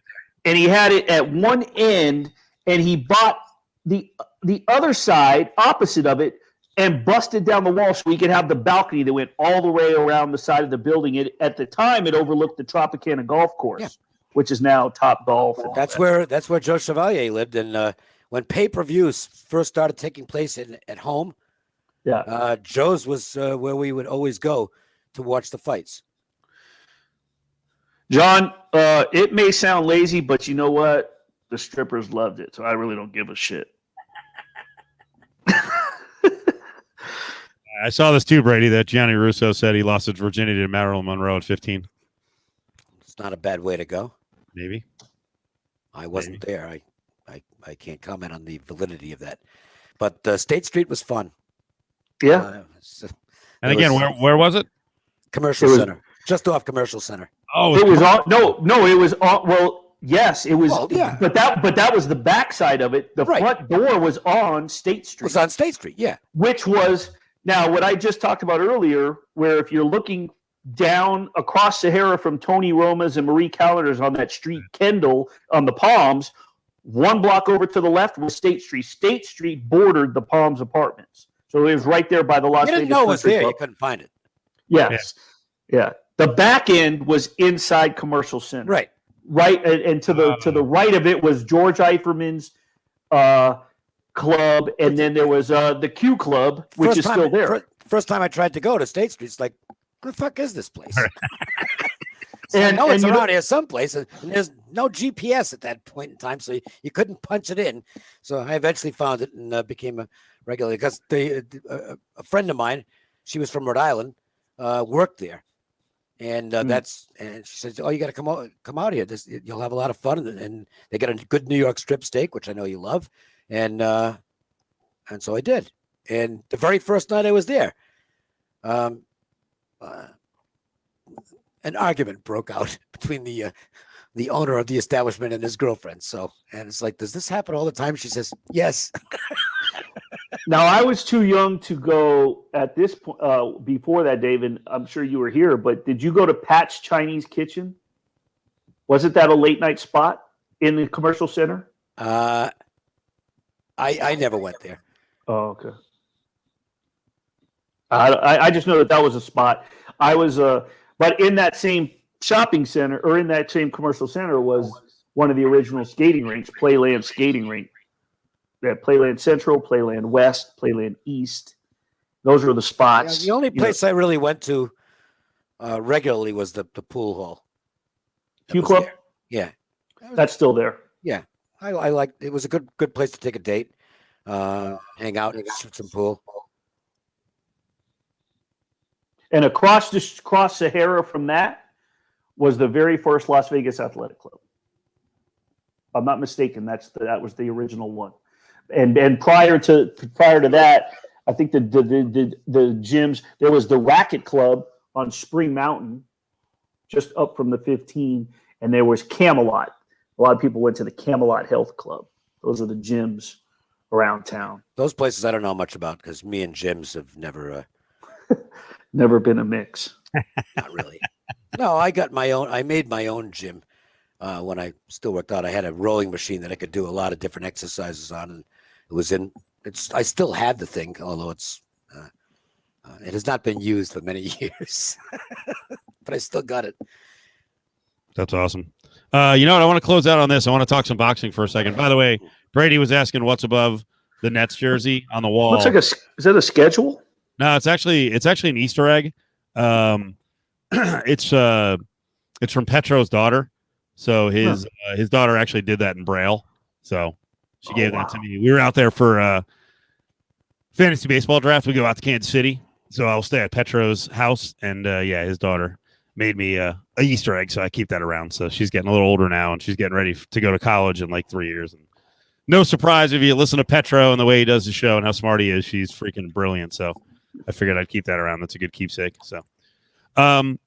And he had it at one end, and he bought the other side, opposite of it, and busted down the wall so we could have the balcony that went all the way around the side of the building. At the time, it overlooked the Tropicana Golf Course, which is now Top Golf.
That's where Joe Chevalier lived. And when pay-per-views first started taking place at home, Joe's was where we would always go to watch the fights.
John, it may sound lazy, but you know what? The strippers loved it, so I really don't give a shit.
I saw this too, Brady, that Gianni Russo said he lost his virginity to Marilyn Monroe at 15.
It's not a bad way to go.
Maybe.
I wasn't there. I can't comment on the validity of that. But State Street was fun.
Yeah.
And again, where was it?
Commercial Center, just off Commercial Center.
Oh,
it was on. No, it was on. Well, yes, it was.
Well, yeah.
But that was the backside of it. The front door was on State Street.
It was on State Street, yeah.
Which was now what I just talked about earlier, where if you're looking down across Sahara from Tony Roma's and Marie Callender's on that street, Kendall on the Palms, 1 block over to the left was State Street. State Street bordered the Palms apartments. So it was right there by the Las Vegas.
You didn't know it was there.
Club.
You couldn't find it.
Yes. Yeah. The back end was inside Commercial Center.
Right.
Right. And to the right of it was George Eiferman's club. And then there was the Q Club, which is still there.
First time I tried to go to State Street, it's like, what the fuck is this place?
And
it's around here someplace, and there's no GPS at that point in time, so you couldn't punch it in. So I eventually found it and became a regular, because a friend of mine, she was from Rhode Island, worked there, and and she said, "Oh, you got to come out here. You'll have a lot of fun." And they got a good New York strip steak, which I know you love, and so I did. And the very first night I was there, an argument broke out between the owner of the establishment and his girlfriend. And it's like, does this happen all the time? She says, yes.
Now, I was too young to go at this point. Before that, David, I'm sure you were here, but did you go to Pat's Chinese Kitchen? Wasn't that a late night spot in the Commercial Center?
I never went there.
Oh, okay. I just know that was a spot. I was but in that same shopping center, or in that same Commercial Center, was one of the original skating rinks, Playland skating rink. We had Playland Central, Playland West, Playland East. Those were the spots.
Yeah, the only place I really went to regularly was the pool hall.
Q Club?
There. Yeah.
That's still there.
Yeah. I liked it. Was a good place to take a date, hang out and shoot some pool.
And across Sahara from that was the very first Las Vegas Athletic Club. If I'm not mistaken, that was the original one. And prior to that, I think the gyms, there was the Racket Club on Spring Mountain, just up from the 15, and there was Camelot. A lot of people went to the Camelot Health Club. Those are the gyms around town.
Those places I don't know much about, because me and gyms have never
never been a mix.
Not really. No, I made my own gym when I still worked out. I had a rowing machine that I could do a lot of different exercises on, and I still have the thing, although it has not been used for many years, but I still got it.
That's awesome. You know what? I want to close out on this. I want to talk some boxing for a second. By the way, Brady was asking what's above the Nets jersey on the wall.
Looks like is that a schedule?
No, it's actually an Easter egg. It's from Petro's daughter. So his daughter actually did that in Braille. So she gave that to me. We were out there for fantasy baseball draft. We go out to Kansas City. So I'll stay at Petro's house, and his daughter made me a Easter egg, so I keep that around. So she's getting a little older now, and she's getting ready to go to college in like 3 years. And no surprise if you listen to Petro and the way he does the show and how smart he is. She's freaking brilliant. So I figured I'd keep that around. That's a good keepsake. So, Dave,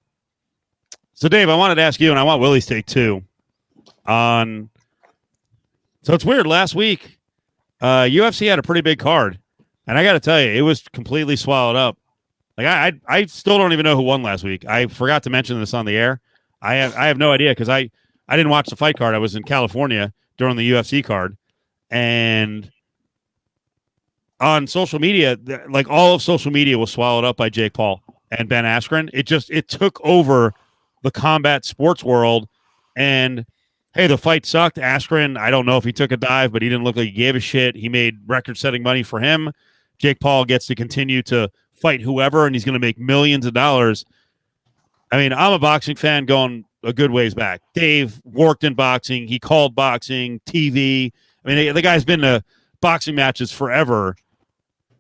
I wanted to ask you, and I want Willie's take too. So it's weird. Last week, UFC had a pretty big card, and I got to tell you, it was completely swallowed up. Like I still don't even know who won last week. I forgot to mention this on the air. I have no idea because I didn't watch the fight card. I was in California during the UFC card, and on social media, like all of social media was swallowed up by Jake Paul and Ben Askren. It took over the combat sports world. And hey, the fight sucked. Askren, I don't know if he took a dive, but he didn't look like he gave a shit. He made record-setting money for him. Jake Paul gets to continue to fight whoever, and he's going to make millions of dollars. I mean, I'm a boxing fan going a good ways back. Dave worked in boxing. He called boxing, TV. I mean, the guy's been to boxing matches forever.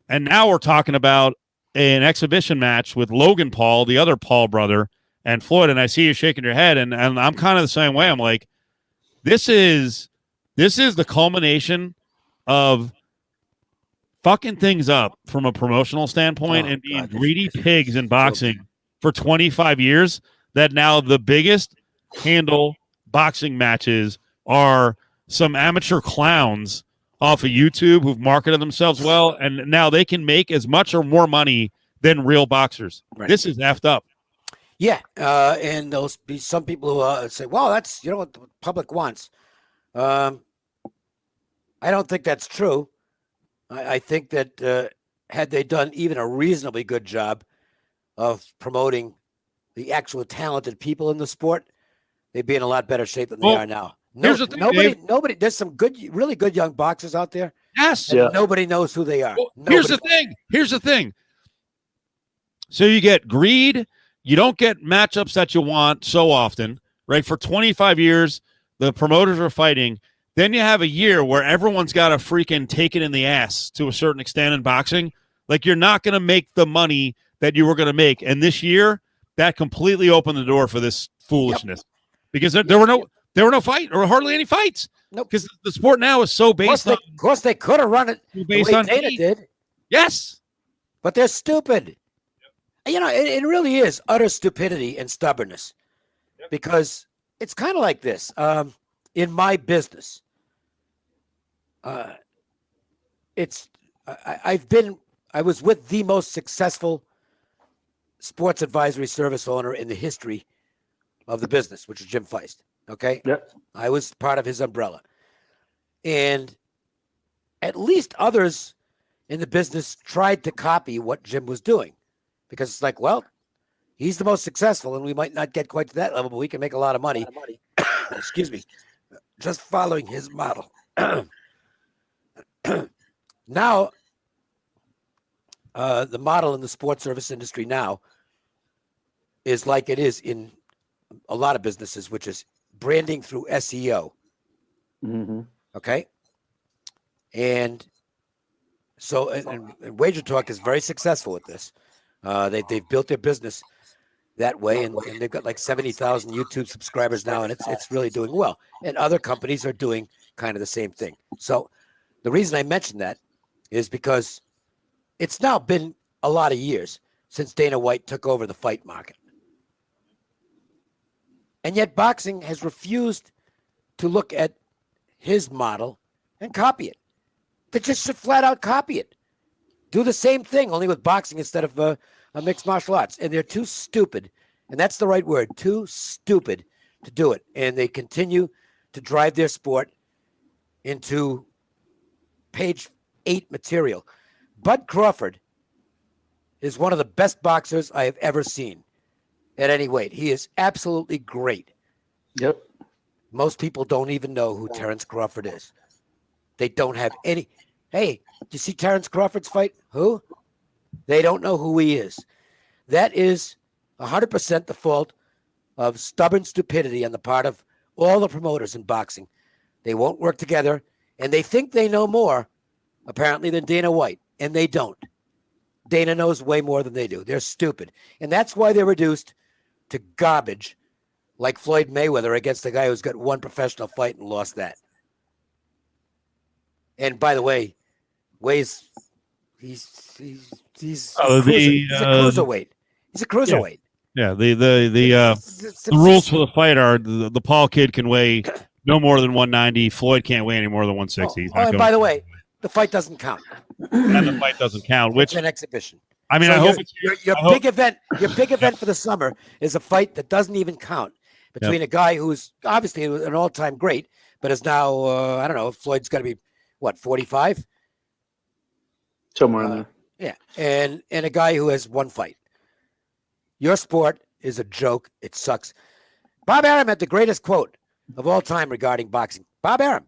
And now we're talking about an exhibition match with Logan Paul, the other Paul brother, and Floyd. And I see you shaking your head, and I'm kind of the same way. I'm like, this is This is the culmination of fucking things up from a promotional standpoint and being greedy pigs in boxing for 25 years, that now the biggest handle boxing matches are some amateur clowns off of YouTube who've marketed themselves well, and now they can make as much or more money than real boxers. Right. This is effed up.
Yeah, and there'll be some people who say, well, that's, you know, what the public wants. I don't think that's true. I think that had they done even a reasonably good job of promoting the actual talented people in the sport, they'd be in a lot better shape than they are now.
Here's the thing,
nobody. There's some really good young boxers out there.
Yes.
Yeah. Nobody knows who they are.
Well, here's the thing. So you get greed. You don't get matchups that you want so often, right? For 25 years, the promoters are fighting. Then you have a year where everyone's got to freaking take it in the ass to a certain extent in boxing. Like, you're not going to make the money that you were going to make. And this year, that completely opened the door for this foolishness. Yep. Because there were no fight or hardly any fights.
Nope.
Because the sport now is so based on.
Of course, they could have run it
based on
Dana did.
Yes.
But they're stupid. Yep. You know, it really is utter stupidity and stubbornness. Yep. Because it's kind of like this. In my business, I was with the most successful sports advisory service owner in the history of the business, which is Jim Feist. Okay.
Yep.
I was part of his umbrella. And at least others in the business tried to copy what Jim was doing, because it's like, well, he's the most successful and we might not get quite to that level, but we can make a lot of money. Excuse me. Just following his model. Now, the model in the sports service industry now is like it is in a lot of businesses, which is branding through SEO.
Mm-hmm.
Okay. And so, and Wager Talk is very successful at this. They've built their business that way, and they've got like 70,000 YouTube subscribers now, and it's really doing well. And other companies are doing kind of the same thing. So the reason I mention that is because it's now been a lot of years since Dana White took over the fight market. And yet boxing has refused to look at his model and copy it. They just should flat out copy it. Do the same thing, only with boxing instead of a mixed martial arts. And they're too stupid, and that's the right word, too stupid to do it. And they continue to drive their sport into page 8 material. Bud Crawford is one of the best boxers I have ever seen at any weight. He is absolutely great.
Yep.
Most people don't even know who Terrence Crawford is. They don't have any. Hey, did you see Terrence Crawford's fight? Who? They don't know who he is. That is 100% the fault of stubborn stupidity on the part of all the promoters in boxing. They won't work together, and they think they know more, apparently, than Dana White, and they don't. Dana knows way more than they do. They're stupid, and that's why they're reduced to garbage, like Floyd Mayweather against a guy who's got one professional fight and lost that. And by the way, he's a cruiserweight. He's a cruiserweight.
Yeah, the rules for the fight are the Paul kid can weigh no more than 190. Floyd can't weigh any more than 160.
And by the way, the fight doesn't count.
And the fight doesn't count, which
it's an exhibition.
I mean,
so
I hope
your big event. Your big event for the summer is a fight that doesn't even count between a guy who's obviously an all-time great, but is now I don't know. Floyd's got to be what, 45?
Somewhere in there.
Yeah, and a guy who has one fight. Your sport is a joke. It sucks. Bob Arum had the greatest quote of all time regarding boxing. Bob Arum.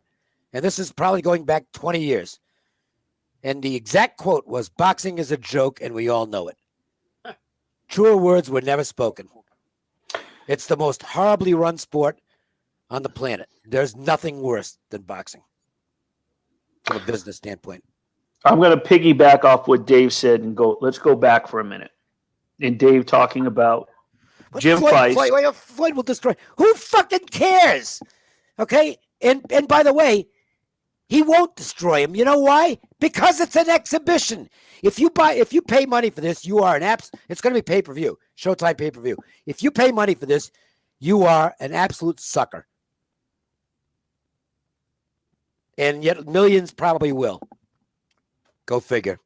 And this is probably going back 20 years. And the exact quote was, boxing is a joke, and we all know it. Truer words were never spoken. It's the most horribly run sport on the planet. There's nothing worse than boxing from a business standpoint.
I'm going to piggyback off what Dave said and let's go back for a minute. And Dave talking about Jim Feist.
Floyd will destroy. Who fucking cares? Okay? And by the way, He won't destroy him. You know why? Because it's an exhibition. If you pay money for this, you are it's going to be pay-per-view, Showtime pay-per-view. If you pay money for this, you are an absolute sucker. And yet millions probably will. Go figure.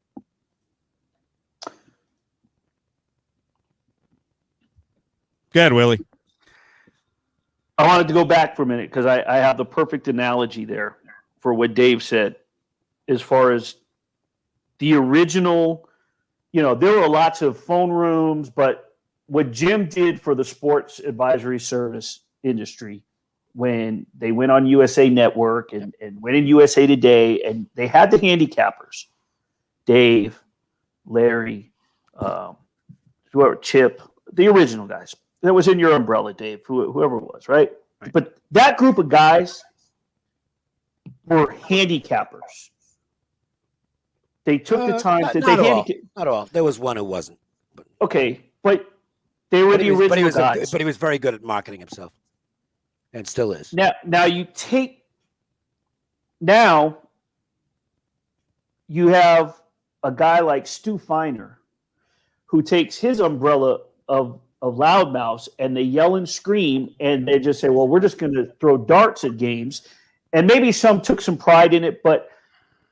Go ahead, Willie.
I wanted to go back for a minute because I have the perfect analogy there for what Dave said as far as the original, there were lots of phone rooms, but what Jim did for the sports advisory service industry when they went on USA Network and went in USA Today, and they had the handicappers, Dave, Larry, whoever, Chip, the original guys. That was in your umbrella, Dave, whoever it was, right? But that group of guys were handicappers. They took the time to handicap.
Not all. There was one who wasn't.
Okay, but they were the original guys.
But he was very good at marketing himself, and still is.
Now you have a guy like Stu Feiner who takes his umbrella of loudmouths, and they yell and scream, and they just say, well, we're just going to throw darts at games. And maybe some took some pride in it, but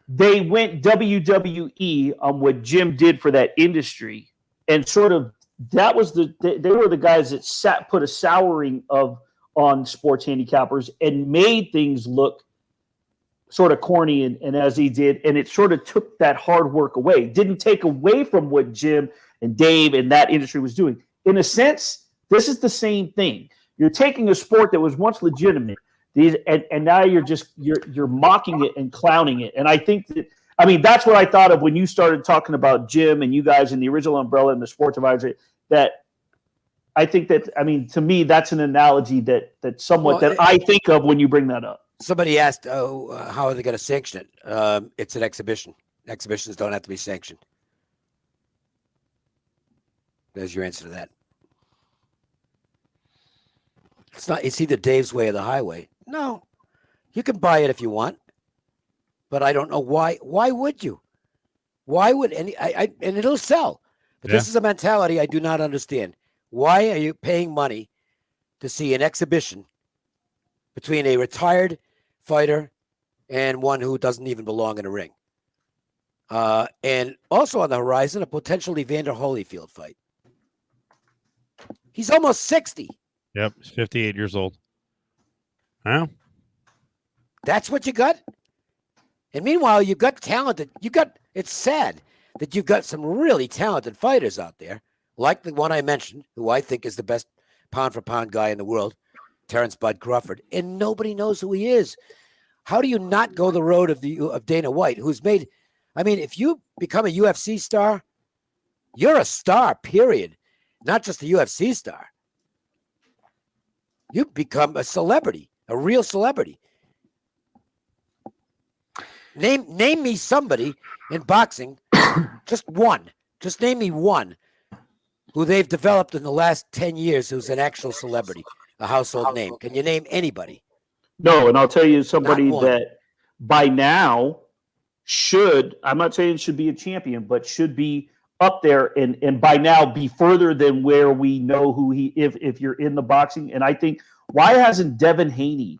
they went WWE on what Jim did for that industry. And sort of that was they were the guys that put a souring on sports handicappers and made things look sort of corny and as he did. And it sort of took that hard work away. Didn't take away from what Jim and Dave and that industry was doing. In a sense, this is the same thing. You're taking a sport that was once legitimate, and now you're mocking it and clowning it. And I think that's what I thought of when you started talking about Jim and you guys in the original umbrella and the sports advisory. That I think to me, that's an analogy that I think of when you bring that up.
Somebody asked, how are they going to sanction it? It's an exhibition. Exhibitions don't have to be sanctioned. There's your answer to that. It's either Dave's way or the highway. No, you can buy it if you want, but I don't know why. Why would you? Why would and it'll sell. But This is a mentality I do not understand. Why are you paying money to see an exhibition between a retired fighter and one who doesn't even belong in a ring? And also on the horizon, a potential Evander Holyfield fight. He's almost 60.
Yep, he's 58 years old. Huh?
That's what you got? And meanwhile, you got talented. It's sad that you've got some really talented fighters out there, like the one I mentioned, who I think is the best pound-for-pound guy in the world, Terrence Bud Crawford, and nobody knows who he is. How do you not go the road of Dana White, who's made – if you become a UFC star, you're a star, period. Not just a UFC star. You become a celebrity, a real celebrity. Name me somebody in boxing, just one. Just name me one who they've developed in the last 10 years who's an actual celebrity, a household name. Can you name anybody?
No, and I'll tell you somebody that by now I'm not saying should be a champion, but should be up there and by now be further than where we know who if you're in the boxing. And I think, why hasn't Devin Haney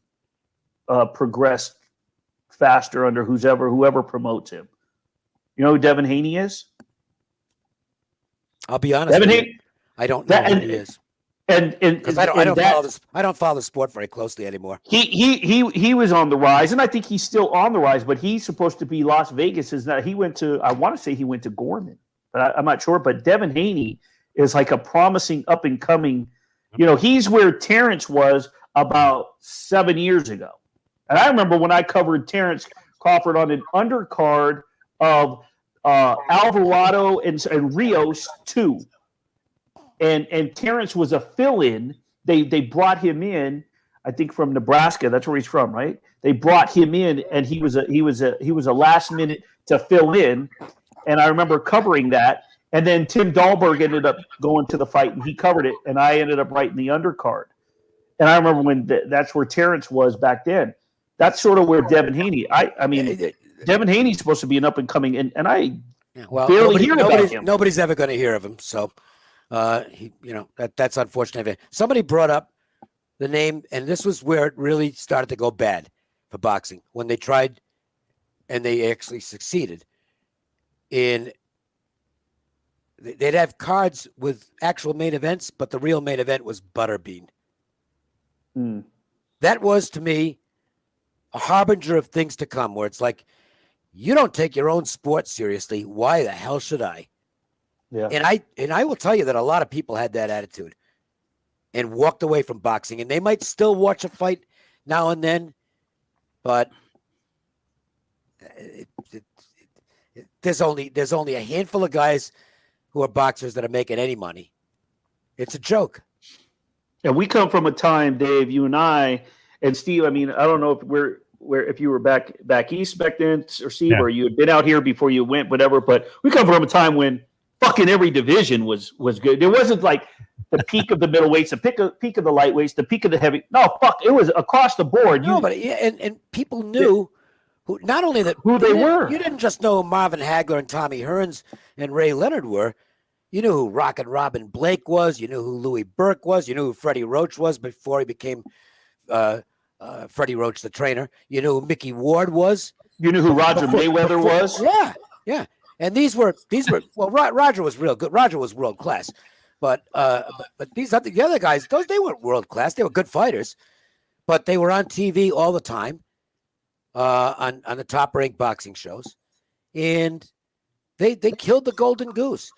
progressed faster under whoever promotes him? You know who Devin Haney is?
I'll be honest with you. I don't know who he is. And I don't follow the sport very closely anymore.
He was on the rise, and I think he's still on the rise, but he's supposed to be Las Vegas. I want to say he went to Gorman. But I'm not sure. But Devin Haney is like a promising up and coming. He's where Terrence was about 7 years ago. And I remember when I covered Terrence Crawford on an undercard of Alvarado and Rios 2. And Terrence was a fill-in. They brought him in, I think from Nebraska. That's where he's from, right? They brought him in, and he was a last minute to fill in. And I remember covering that. And then Tim Dahlberg ended up going to the fight, and he covered it. And I ended up writing the undercard. And I remember when that's where Terrence was back then. that's sort of where Devin Haney. I mean, Devin Haney's supposed to be an up and coming, and I barely hear about him.
Nobody's ever going to hear of him. So, that's unfortunate. Somebody brought up the name, and this was where it really started to go bad for boxing when they tried, and they actually succeeded in. They'd have cards with actual main events, but the real main event was Butterbean. That was, to me, a harbinger of things to come, where it's like, you don't take your own sport seriously. Why the hell should I?
Yeah.
And I will tell you that a lot of people had that attitude and walked away from boxing, and they might still watch a fight now and then, but there's only a handful of guys who are boxers that are making any money. It's a joke.
And we come from a time, Dave, you and I, and Steve. I mean, I don't know if you were back east back then, or Steve, or you had been out here before you went, whatever. But we come from a time when fucking every division was good. There wasn't like the peak of the middleweights, the peak of the lightweights, the peak of the heavy. No, fuck, it was across the board.
And people knew who not only that
who they were.
You didn't just know Marvin Hagler and Tommy Hearns and Ray Leonard were. You knew who Rockin' Robin Blake was. You knew who Louis Burke was. You knew who Freddie Roach was before he became Freddie Roach, the trainer. You knew who Mickey Ward was. You knew who Roger Mayweather was. Yeah. And these were well, Roger was real good. Roger was world class, but the other guys, they weren't world class. They were good fighters, but they were on TV all the time, on the top ranked boxing shows, and they killed the golden goose.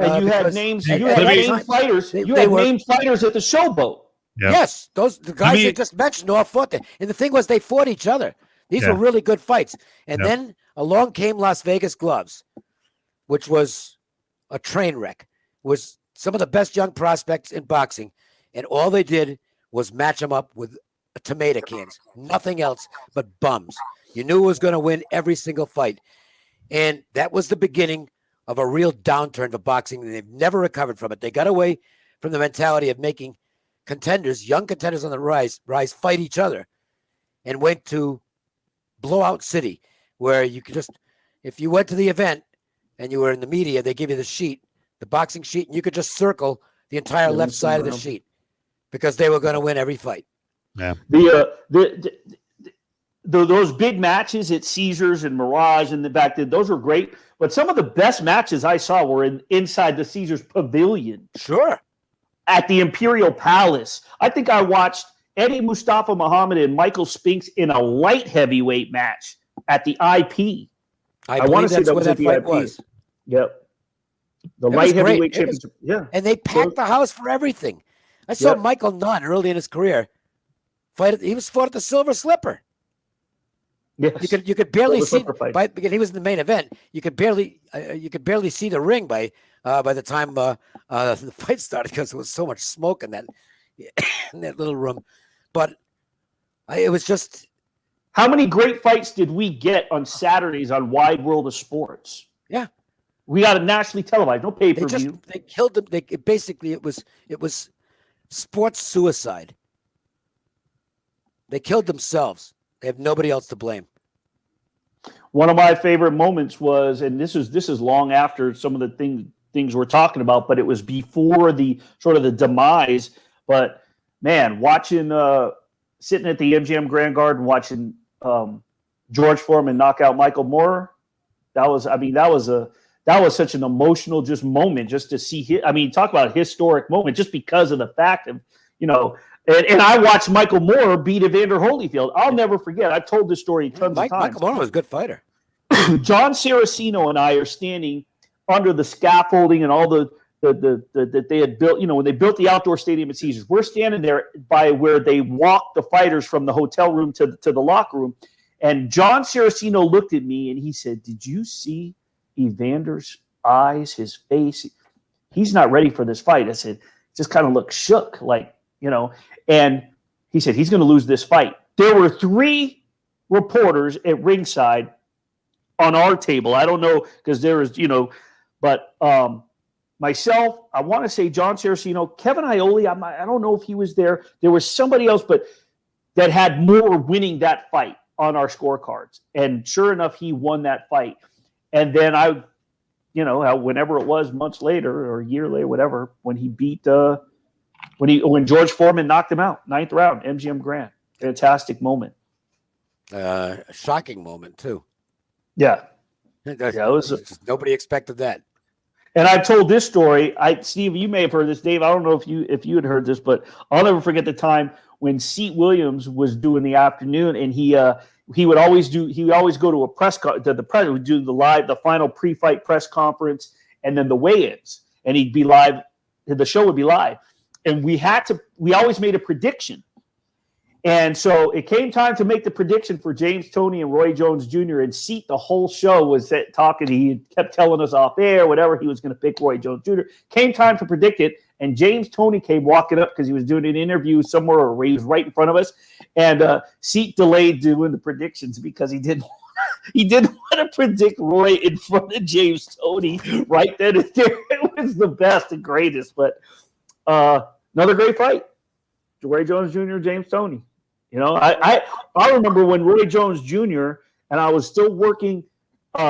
And you had names. You had named fighters. You had named fighters at the Showboat.
Yep. Yes, the guys you just mentioned all fought there. And the thing was, they fought each other. These were really good fights. And then along came Las Vegas Gloves, which was a train wreck. Was some of the best young prospects in boxing, and all they did was match them up with tomato cans. Nothing else but bums. You knew who was going to win every single fight. And that was the beginning of a real downturn for boxing, and they've never recovered from it. They got away from the mentality of making contenders, young contenders on the rise, fight each other, and went to Blowout City, where you could just, if you went to the event and you were in the media, they give you the sheet, the boxing sheet, and you could just circle the entire left side of the sheet because they were going to win every fight.
Yeah.
Those big matches at Caesars and Mirage and the back then, those were great. But some of the best matches I saw were inside the Caesars Pavilion.
Sure.
At the Imperial Palace. I think I watched Eddie Mustafa Muhammad and Michael Spinks in a light heavyweight match at the IP.
I want to say that was at the IP. Was.
Yep. The light heavyweight championship. Yeah.
And they packed the house for everything. I saw Michael Nunn early in his career fight. He was fought at the Silver Slipper.
Yes.
You could barely see because he was in the main event. You could barely see the ring by the time the fight started because there was so much smoke in that little room. But it was just.
How many great fights did we get on Saturdays on Wide World of Sports?
Yeah,
we got a nationally televised, no pay per view.
They killed them. It was sports suicide. They killed themselves. They have nobody else to blame.
One of my favorite moments was, and this is long after some of the things we're talking about, but it was before the sort of the demise. But man, watching sitting at the MGM Grand Garden watching George Foreman knock out Michael Moorer, that was such an emotional just moment just to see. Talk about a historic moment just because of the fact of And I watched Michael Moorer beat Evander Holyfield. I'll never forget. I've told this story tons of times.
Michael Moorer was a good fighter.
John Saraceno and I are standing under the scaffolding and all that they had built. When they built the outdoor stadium at Caesars, we're standing there by where they walked the fighters from the hotel room to the locker room. And John Saraceno looked at me and he said, "Did you see Evander's eyes, his face? He's not ready for this fight." I said, "Just kind of looked shook, And he said, he's going to lose this fight." There were 3 reporters at ringside on our table. I don't know because there is, but myself, I want to say John Saraceno, Kevin Iole, I don't know if he was there. There was somebody else, but that had Moore winning that fight. on our scorecards. And sure enough, he won that fight. And then whenever it was, months later or a year later, whatever, when he beat when George Foreman knocked him out, 9th round, MGM Grand. Fantastic moment.
A shocking moment too.
Yeah.
Nobody expected that.
And I've told this story. Steve, you may have heard this. Dave, I don't know if you had heard this, but I'll never forget the time when Seat Williams was doing the afternoon, and he would always go to a press would do the final pre-fight press conference, and then the weigh-ins, and he'd be live. The show would be live, and we always made a prediction. And so it came time to make the prediction for James Toney and Roy Jones Jr. And Seat the whole show was talking. He kept telling us off air, whatever, he was going to pick Roy Jones Jr. Came time to predict it, and James Toney came walking up because he was doing an interview somewhere where he was right in front of us. And Seat delayed doing the predictions because he didn't want to predict Roy in front of James Toney right then and there. It was the best and greatest. But another great fight. Roy Jones Jr., James Toney. I remember when Roy Jones Jr. and I was still working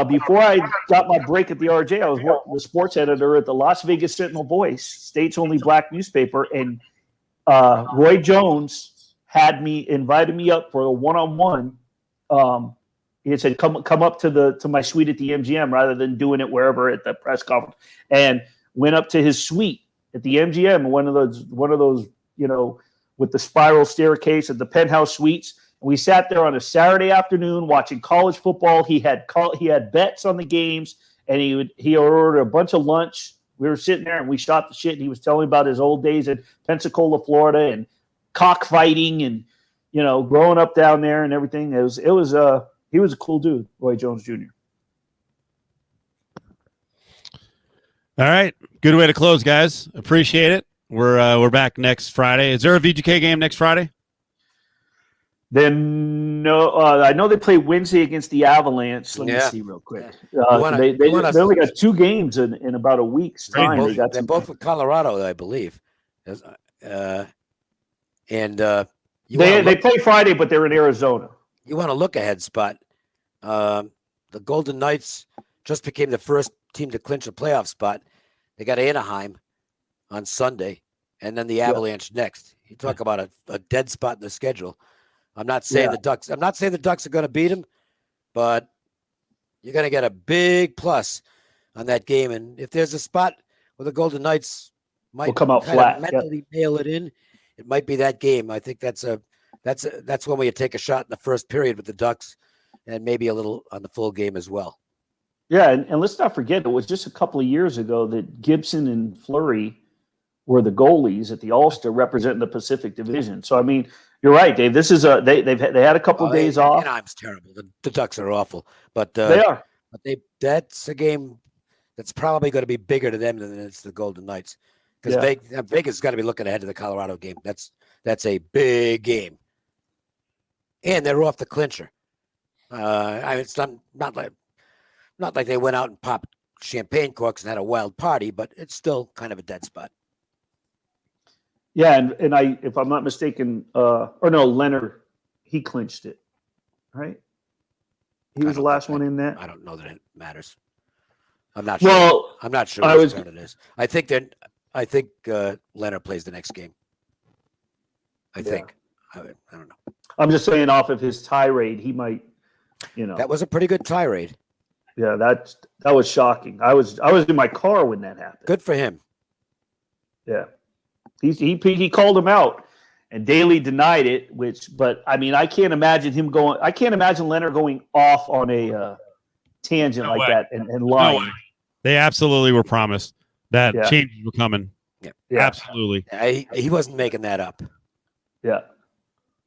before I got my break at the RJ. I was the sports editor at the Las Vegas Sentinel Voice, state's only black newspaper, and Roy Jones invited me up for a one-on-one. He said, "Come up to my suite at the MGM rather than doing it wherever at the press conference," and went up to his suite at the MGM, one of those with the spiral staircase at the penthouse suites. And we sat there on a Saturday afternoon watching college football. He had bets on the games, and he ordered a bunch of lunch. We were sitting there and we shot the shit. And he was telling about his old days in Pensacola, Florida, and cockfighting, and growing up down there and everything. He was a cool dude, Roy Jones Jr.
All right, good way to close, guys. Appreciate it. We're back next Friday. Is there a VGK game next Friday?
Then no, I know they play Wednesday against the Avalanche. Let me see real quick. They only got 2 games in about a week's time.
They're both with Colorado, I believe. They
play Friday, but they're in Arizona.
You want to look ahead spot. The Golden Knights just became the first team to clinch a playoff spot. They got Anaheim on Sunday, and then the Avalanche next. You talk about a dead spot in the schedule. I'm not saying the Ducks are going to beat them, but you're going to get a big plus on that game. And if there's a spot where the Golden Knights might
come out flat,
mentally nail it in, it might be that game. I think that's when we take a shot in the first period with the Ducks, and maybe a little on the full game as well.
Yeah, and let's not forget, it was just a couple of years ago that Gibson and Fleury were the goalies at the All-Star representing the Pacific Division. So, I mean, you're right, Dave. This is they had a couple of days off.
Anaheim's terrible. The Ducks are awful, but
they are.
But that's a game that's probably going to be bigger to them than it's the Golden Knights, because Vegas has got to be looking ahead to the Colorado game. That's a big game, and they're off the clincher. It's not like they went out and popped champagne corks and had a wild party, but it's still kind of a dead spot.
Yeah, and if I'm not mistaken, Leonard, he clinched it, right? He was the last one in that.
I don't know that it matters. I'm not sure.
Well,
I'm not sure what turn it is. I think Leonard plays the next game. I think. I don't know.
I'm just saying, off of his tirade, he might,
That was a pretty good tirade.
Yeah, that was shocking. I was in my car when that happened.
Good for him.
Yeah. He called him out, and Daly denied it. But I mean, I can't imagine Leonard going off on a tangent that and lying.
No, they absolutely were promised that changes were coming.
Yeah,
absolutely.
He wasn't making that up.
Yeah,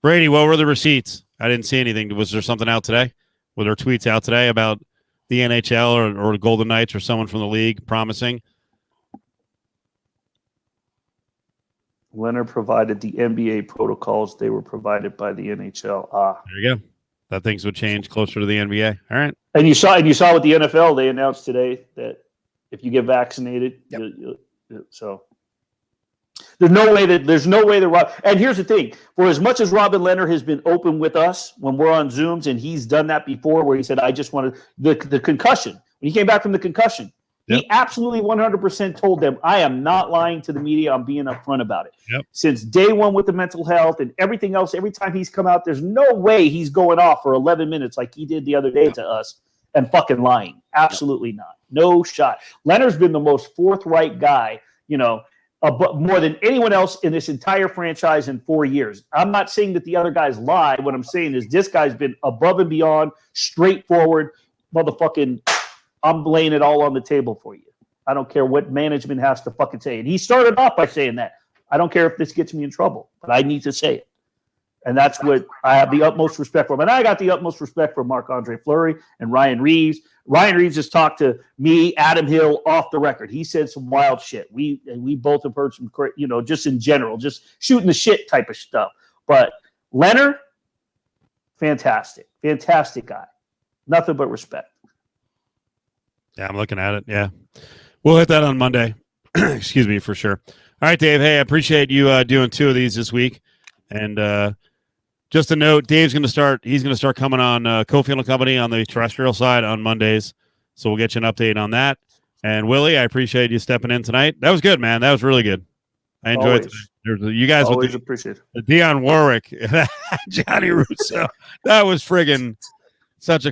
Brady, what were the receipts? I didn't see anything. Was there something out today? Were there tweets out today about the NHL or the Golden Knights or someone from the league promising?
Leonard provided the NBA protocols. They were provided by the NHL.
There you go. That things would change closer to the NBA. All right.
And you saw with the NFL, they announced today that if you get vaccinated, so There's no way that Rob. And here's the thing: for as much as Robin Leonard has been open with us when we're on Zooms, and he's done that before, where he said, "I just wanted the concussion." When he came back from the concussion, he absolutely 100% told them, "I am not lying to the media. I'm being upfront about it."
Yep.
Since day one with the mental health and everything else, every time he's come out, there's no way he's going off for 11 minutes like he did the other day to us and fucking lying. Absolutely not. No shot. Leonard's been the most forthright guy, more than anyone else in this entire franchise in 4 years. I'm not saying that the other guys lie. What I'm saying is this guy's been above and beyond, straightforward, motherfucking, I'm laying it all on the table for you. I don't care what management has to fucking say. And he started off by saying that. I don't care if this gets me in trouble, but I need to say it. And that's what I have the utmost respect for. And I got the utmost respect for Marc-Andre Fleury and Ryan Reeves. Ryan Reeves just talked to me, Adam Hill, off the record. He said some wild shit. We both have heard some, just in general, just shooting the shit type of stuff. But Leonard, fantastic guy. Nothing but respect.
Yeah, I'm looking at it. Yeah, we'll hit that on Monday. Excuse me, for sure. All right, Dave. Hey, I appreciate you doing 2 of these this week. And just a note, Dave's going to start. He's going to start coming on Cofield and Company on the terrestrial side on Mondays. So we'll get you an update on that. And Willie, I appreciate you stepping in tonight. That was good, man. That was really good. I enjoyed it. You guys
always appreciate it.
Dionne Warwick, Johnny Russo. That was friggin' such a